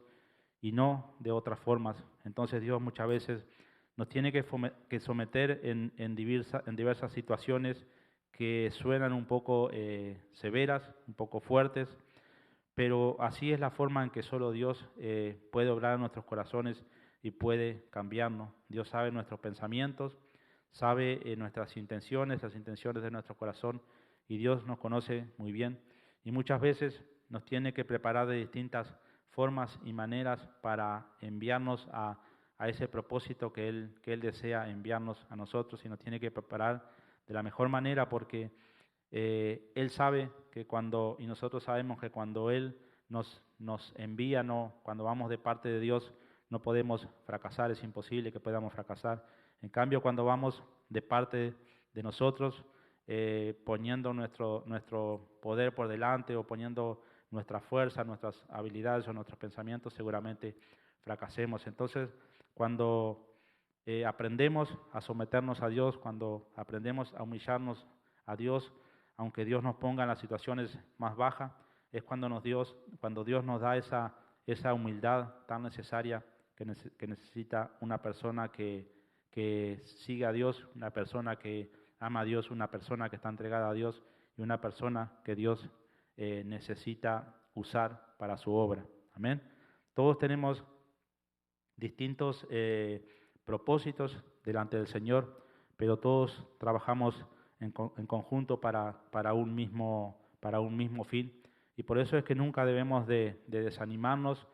y no de otras formas. Entonces Dios muchas veces nos tiene que someter en diversas situaciones que suenan un poco severas, un poco fuertes, pero así es la forma en que solo Dios puede obrar en nuestros corazones y puede cambiarnos. Dios sabe nuestros pensamientos, sabe nuestras intenciones, las intenciones de nuestro corazón, y Dios nos conoce muy bien. Y muchas veces nos tiene que preparar de distintas formas y maneras para enviarnos a ese propósito que Él desea enviarnos a nosotros, y nos tiene que preparar de la mejor manera porque Él sabe que y nosotros sabemos que cuando Él nos envía, cuando vamos de parte de Dios, no podemos fracasar, es imposible que podamos fracasar. En cambio, cuando vamos de parte de nosotros, poniendo nuestro poder por delante o poniendo nuestra fuerza, nuestras habilidades o nuestros pensamientos, seguramente fracasemos. Entonces, cuando aprendemos a someternos a Dios, cuando aprendemos a humillarnos a Dios, aunque Dios nos ponga en las situaciones más bajas, es cuando Dios nos da esa humildad tan necesaria que necesita una persona que sigue a Dios, una persona que ama a Dios, una persona que está entregada a Dios y una persona que Dios necesita usar para su obra. Amén. Todos tenemos distintos propósitos delante del Señor, pero todos trabajamos en conjunto para un mismo fin. Y por eso es que nunca debemos de desanimarnos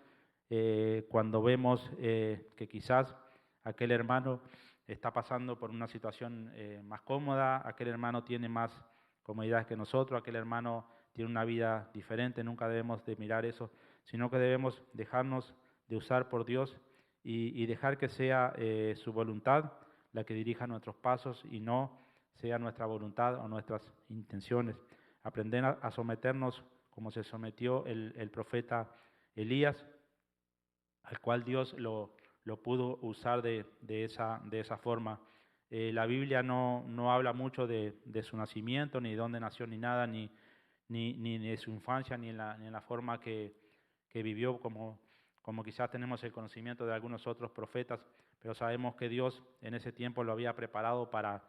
cuando vemos que quizás aquel hermano está pasando por una situación más cómoda, aquel hermano tiene más comodidades que nosotros, aquel hermano tiene una vida diferente. Nunca debemos de mirar eso, sino que debemos dejarnos de usar por Dios y dejar que sea su voluntad la que dirija nuestros pasos y no sea nuestra voluntad o nuestras intenciones. Aprender a someternos como se sometió el profeta Elías, al cual Dios lo lo pudo usar de esa forma. La Biblia no habla mucho de su nacimiento, ni de dónde nació, ni nada, ni de su infancia, ni en la forma que vivió, como quizás tenemos el conocimiento de algunos otros profetas, pero sabemos que Dios en ese tiempo lo había preparado para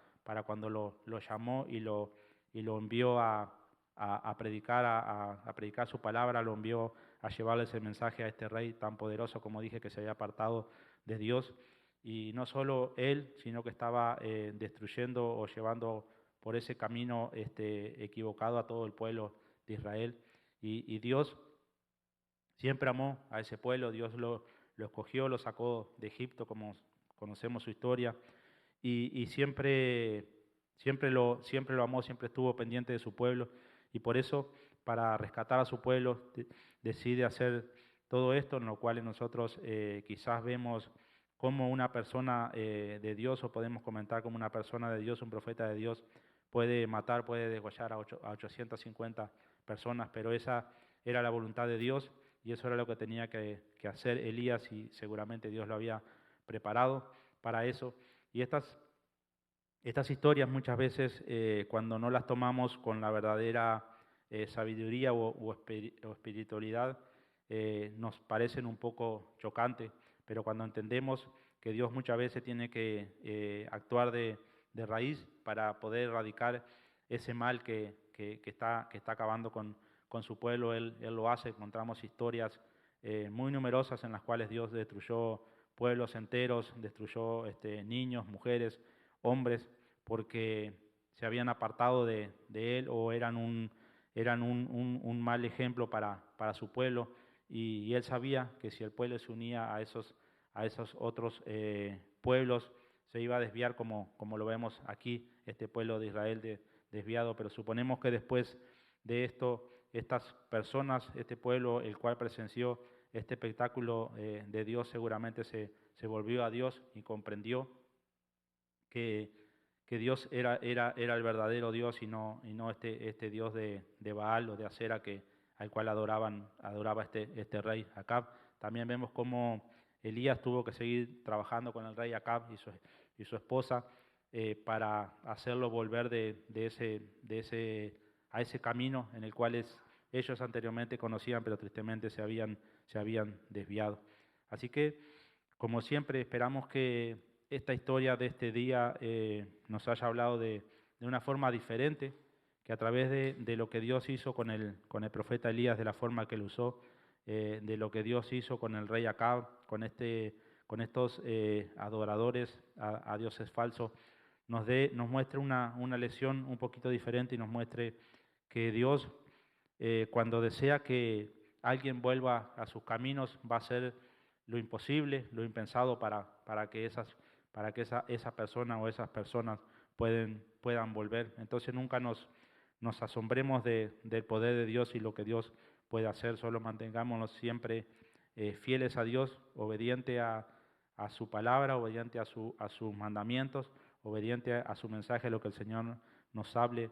cuando lo llamó y lo envió a predicar, a predicar su palabra, lo envió a llevarle ese mensaje a este rey tan poderoso, como dije, que se había apartado de Dios. Y no solo él, sino que estaba destruyendo o llevando por ese camino equivocado a todo el pueblo de Israel. Y Dios siempre amó a ese pueblo, Dios lo escogió, lo sacó de Egipto, como conocemos su historia, y siempre lo amó, siempre estuvo pendiente de su pueblo, y por eso, para rescatar a su pueblo, decide hacer todo esto, en lo cual nosotros quizás vemos como una persona de Dios, o podemos comentar como una persona de Dios, un profeta de Dios, puede matar, puede degollar a 850 personas, pero esa era la voluntad de Dios, y eso era lo que tenía que hacer Elías, y seguramente Dios lo había preparado para eso. Y estas historias muchas veces, cuando no las tomamos con la verdadera sabiduría o espiritualidad, nos parecen un poco chocantes, pero cuando entendemos que Dios muchas veces tiene que actuar de raíz para poder erradicar ese mal que está acabando con su pueblo, Él lo hace. Encontramos historias muy numerosas en las cuales Dios destruyó pueblos enteros, destruyó niños, mujeres, hombres, porque se habían apartado de Él, o eran un mal ejemplo para su pueblo, y Él sabía que si el pueblo se unía a esos otros pueblos, se iba a desviar, como lo vemos aquí, este pueblo de Israel desviado. Pero suponemos que después de esto, estas personas, este pueblo, el cual presenció este espectáculo de Dios, seguramente se volvió a Dios y comprendió que Dios era el verdadero Dios, y no este Dios de Baal o de Acera, al cual adoraba este rey Acab. También vemos cómo Elías tuvo que seguir trabajando con el rey Acab y su esposa para hacerlo volver a ese camino en el cual ellos anteriormente conocían, pero tristemente se habían desviado. Así que, como siempre, esperamos que esta historia de este día nos haya hablado de una forma diferente, que a través de lo que Dios hizo con el profeta Elías, de la forma que lo usó, de lo que Dios hizo con el rey Acab, con estos adoradores a dioses falsos, nos muestre una lección un poquito diferente, y nos muestre que Dios, cuando desea que alguien vuelva a sus caminos, va a hacer lo imposible, lo impensado para que esa persona o esas personas puedan volver. Entonces nunca nos asombremos del poder de Dios y lo que Dios puede hacer. Solo mantengámonos siempre fieles a Dios, obediente a su palabra, obediente a sus mandamientos, obediente a su mensaje, lo que el Señor nos hable.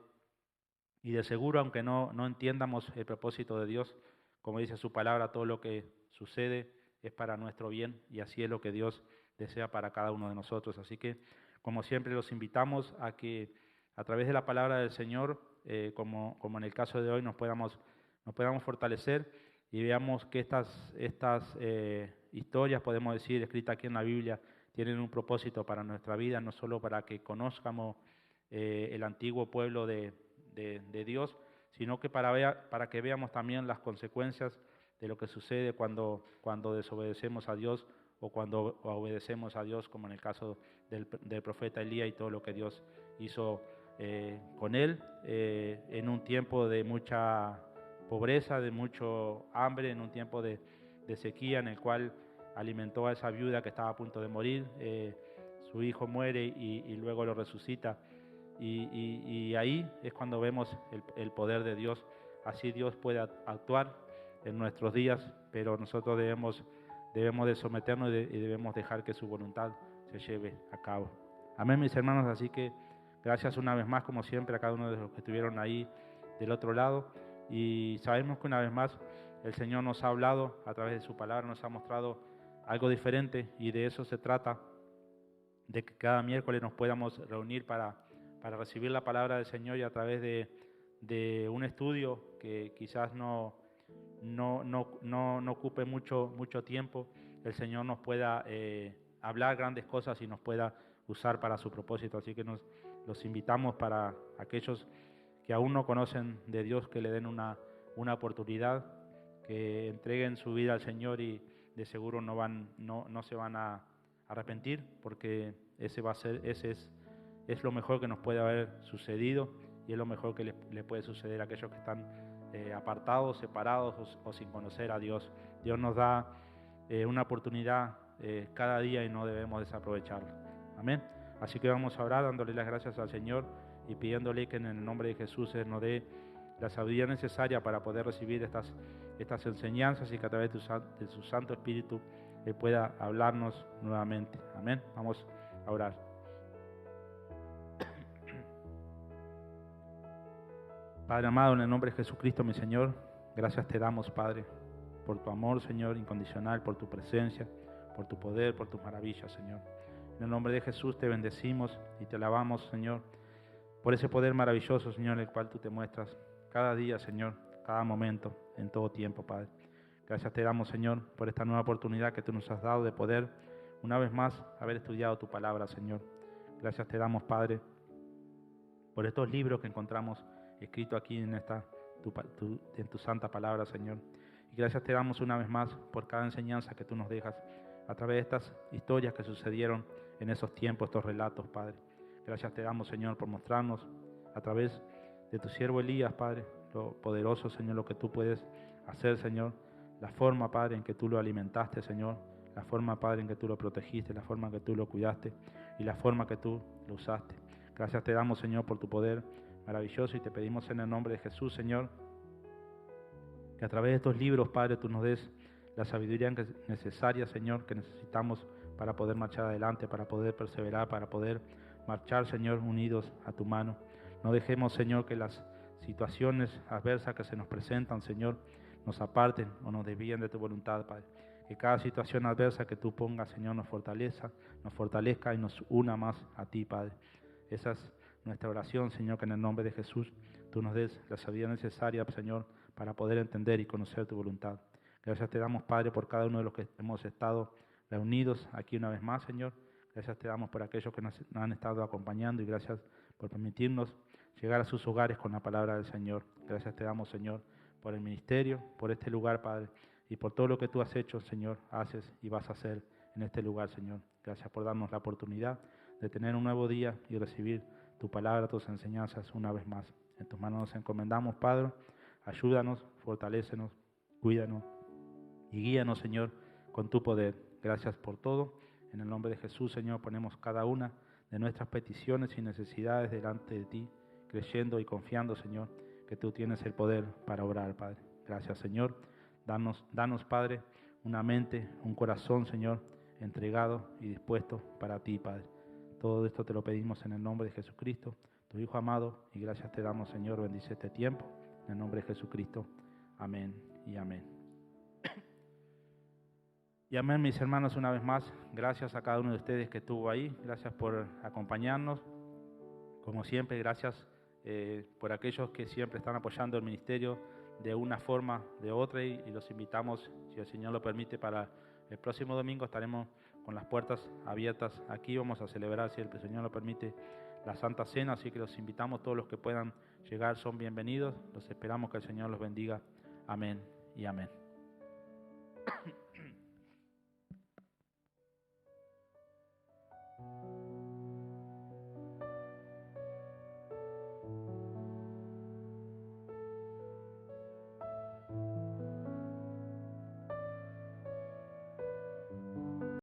Y de seguro, aunque no entiendamos el propósito de Dios, como dice su palabra, todo lo que sucede es para nuestro bien, y así es lo que Dios desea para cada uno de nosotros. Así que, como siempre, los invitamos a que a través de la palabra del Señor, como en el caso de hoy, nos podamos fortalecer, y veamos que estas historias, podemos decir, escritas aquí en la Biblia, tienen un propósito para nuestra vida, no solo para que conozcamos el antiguo pueblo de Dios, sino que para que veamos también las consecuencias de lo que sucede cuando desobedecemos a Dios, o cuando obedecemos a Dios, como en el caso del profeta Elías, y todo lo que Dios hizo con él, en un tiempo de mucha pobreza, de mucho hambre, en un tiempo de sequía, en el cual alimentó a esa viuda que estaba a punto de morir. Su hijo muere y luego lo resucita. Y ahí es cuando vemos el poder de Dios. Así Dios puede actuar en nuestros días, pero nosotros debemos de someternos y debemos dejar que su voluntad se lleve a cabo. Amén, mis hermanos. Así que gracias una vez más, como siempre, a cada uno de los que estuvieron ahí del otro lado. Y sabemos que una vez más el Señor nos ha hablado a través de su palabra, nos ha mostrado algo diferente, y de eso se trata, de que cada miércoles nos podamos reunir para recibir la palabra del Señor, y a través de un estudio que quizás no ocupe mucho tiempo, el Señor nos pueda hablar grandes cosas y nos pueda usar para su propósito. Así que los invitamos, para aquellos que aún no conocen de Dios, que le den una oportunidad, que entreguen su vida al Señor, y de seguro no se van a arrepentir, porque ese es lo mejor que nos puede haber sucedido, y es lo mejor que le puede suceder a aquellos que están apartados, separados o sin conocer a Dios. Dios nos da una oportunidad cada día, y no debemos desaprovecharla. Amén. Así que vamos a orar dándole las gracias al Señor y pidiéndole que en el nombre de Jesús Él nos dé la sabiduría necesaria para poder recibir estas enseñanzas, y que a través de su Santo Espíritu Él pueda hablarnos nuevamente. Amén. Vamos a orar. Padre amado, en el nombre de Jesucristo, mi Señor, gracias te damos, Padre, por tu amor, Señor, incondicional, por tu presencia, por tu poder, por tus maravillas, Señor. En el nombre de Jesús te bendecimos y te alabamos, Señor, por ese poder maravilloso, Señor, el cual tú te muestras cada día, Señor, cada momento, en todo tiempo, Padre. Gracias te damos, Señor, por esta nueva oportunidad que tú nos has dado de poder, una vez más, haber estudiado tu palabra, Señor. Gracias te damos, Padre, por estos libros que encontramos escritos aquí en tu santa palabra, Señor. Y gracias te damos una vez más por cada enseñanza que tú nos dejas a través de estas historias que sucedieron en esos tiempos, estos relatos, Padre. Gracias te damos, Señor, por mostrarnos a través de tu siervo Elías, Padre, lo poderoso, Señor, lo que tú puedes hacer, Señor, la forma, Padre, en que tú lo alimentaste, Señor, la forma, Padre, en que tú lo protegiste, la forma en que tú lo cuidaste y la forma que tú lo usaste. Gracias te damos, Señor, por tu poder maravilloso, y te pedimos en el nombre de Jesús, Señor, que a través de estos libros, Padre, tú nos des la sabiduría necesaria, Señor, que necesitamos para poder marchar adelante, para poder perseverar, para poder marchar, Señor, unidos a tu mano. No dejemos, Señor, que las situaciones adversas que se nos presentan, Señor, nos aparten o nos desvíen de tu voluntad, Padre. Que cada situación adversa que tú pongas, Señor, nos fortalezca y nos una más a ti, Padre. Esa es nuestra oración, Señor, que en el nombre de Jesús tú nos des la sabiduría necesaria, Señor, para poder entender y conocer tu voluntad. Gracias te damos, Padre, por cada uno de los que hemos estado reunidos aquí una vez más, Señor. Gracias te damos por aquellos que nos han estado acompañando, y gracias por permitirnos llegar a sus hogares con la palabra del Señor. Gracias te damos, Señor, por el ministerio, por este lugar, Padre, y por todo lo que tú has hecho, Señor, haces y vas a hacer en este lugar, Señor. Gracias por darnos la oportunidad de tener un nuevo día y recibir tu palabra, tus enseñanzas una vez más. En tus manos nos encomendamos, Padre. Ayúdanos, fortalécenos, cuídanos y guíanos, Señor, con tu poder. Gracias por todo. En el nombre de Jesús, Señor, ponemos cada una de nuestras peticiones y necesidades delante de ti, creyendo y confiando, Señor, que tú tienes el poder para obrar, Padre. Gracias, Señor. Danos, Padre, una mente, un corazón, Señor, entregado y dispuesto para ti, Padre. Todo esto te lo pedimos en el nombre de Jesucristo, tu Hijo amado, y gracias te damos, Señor. Bendice este tiempo. En el nombre de Jesucristo. Amén y amén. Y amén, mis hermanos, una vez más. Gracias a cada uno de ustedes que estuvo ahí. Gracias por acompañarnos. Como siempre, gracias por aquellos que siempre están apoyando el ministerio de una forma o de otra, y los invitamos, si el Señor lo permite, para el próximo domingo estaremos con las puertas abiertas aquí. Vamos a celebrar, si el Señor lo permite, la Santa Cena, así que los invitamos. Todos los que puedan llegar son bienvenidos. Los esperamos. Que el Señor los bendiga. Amén y amén.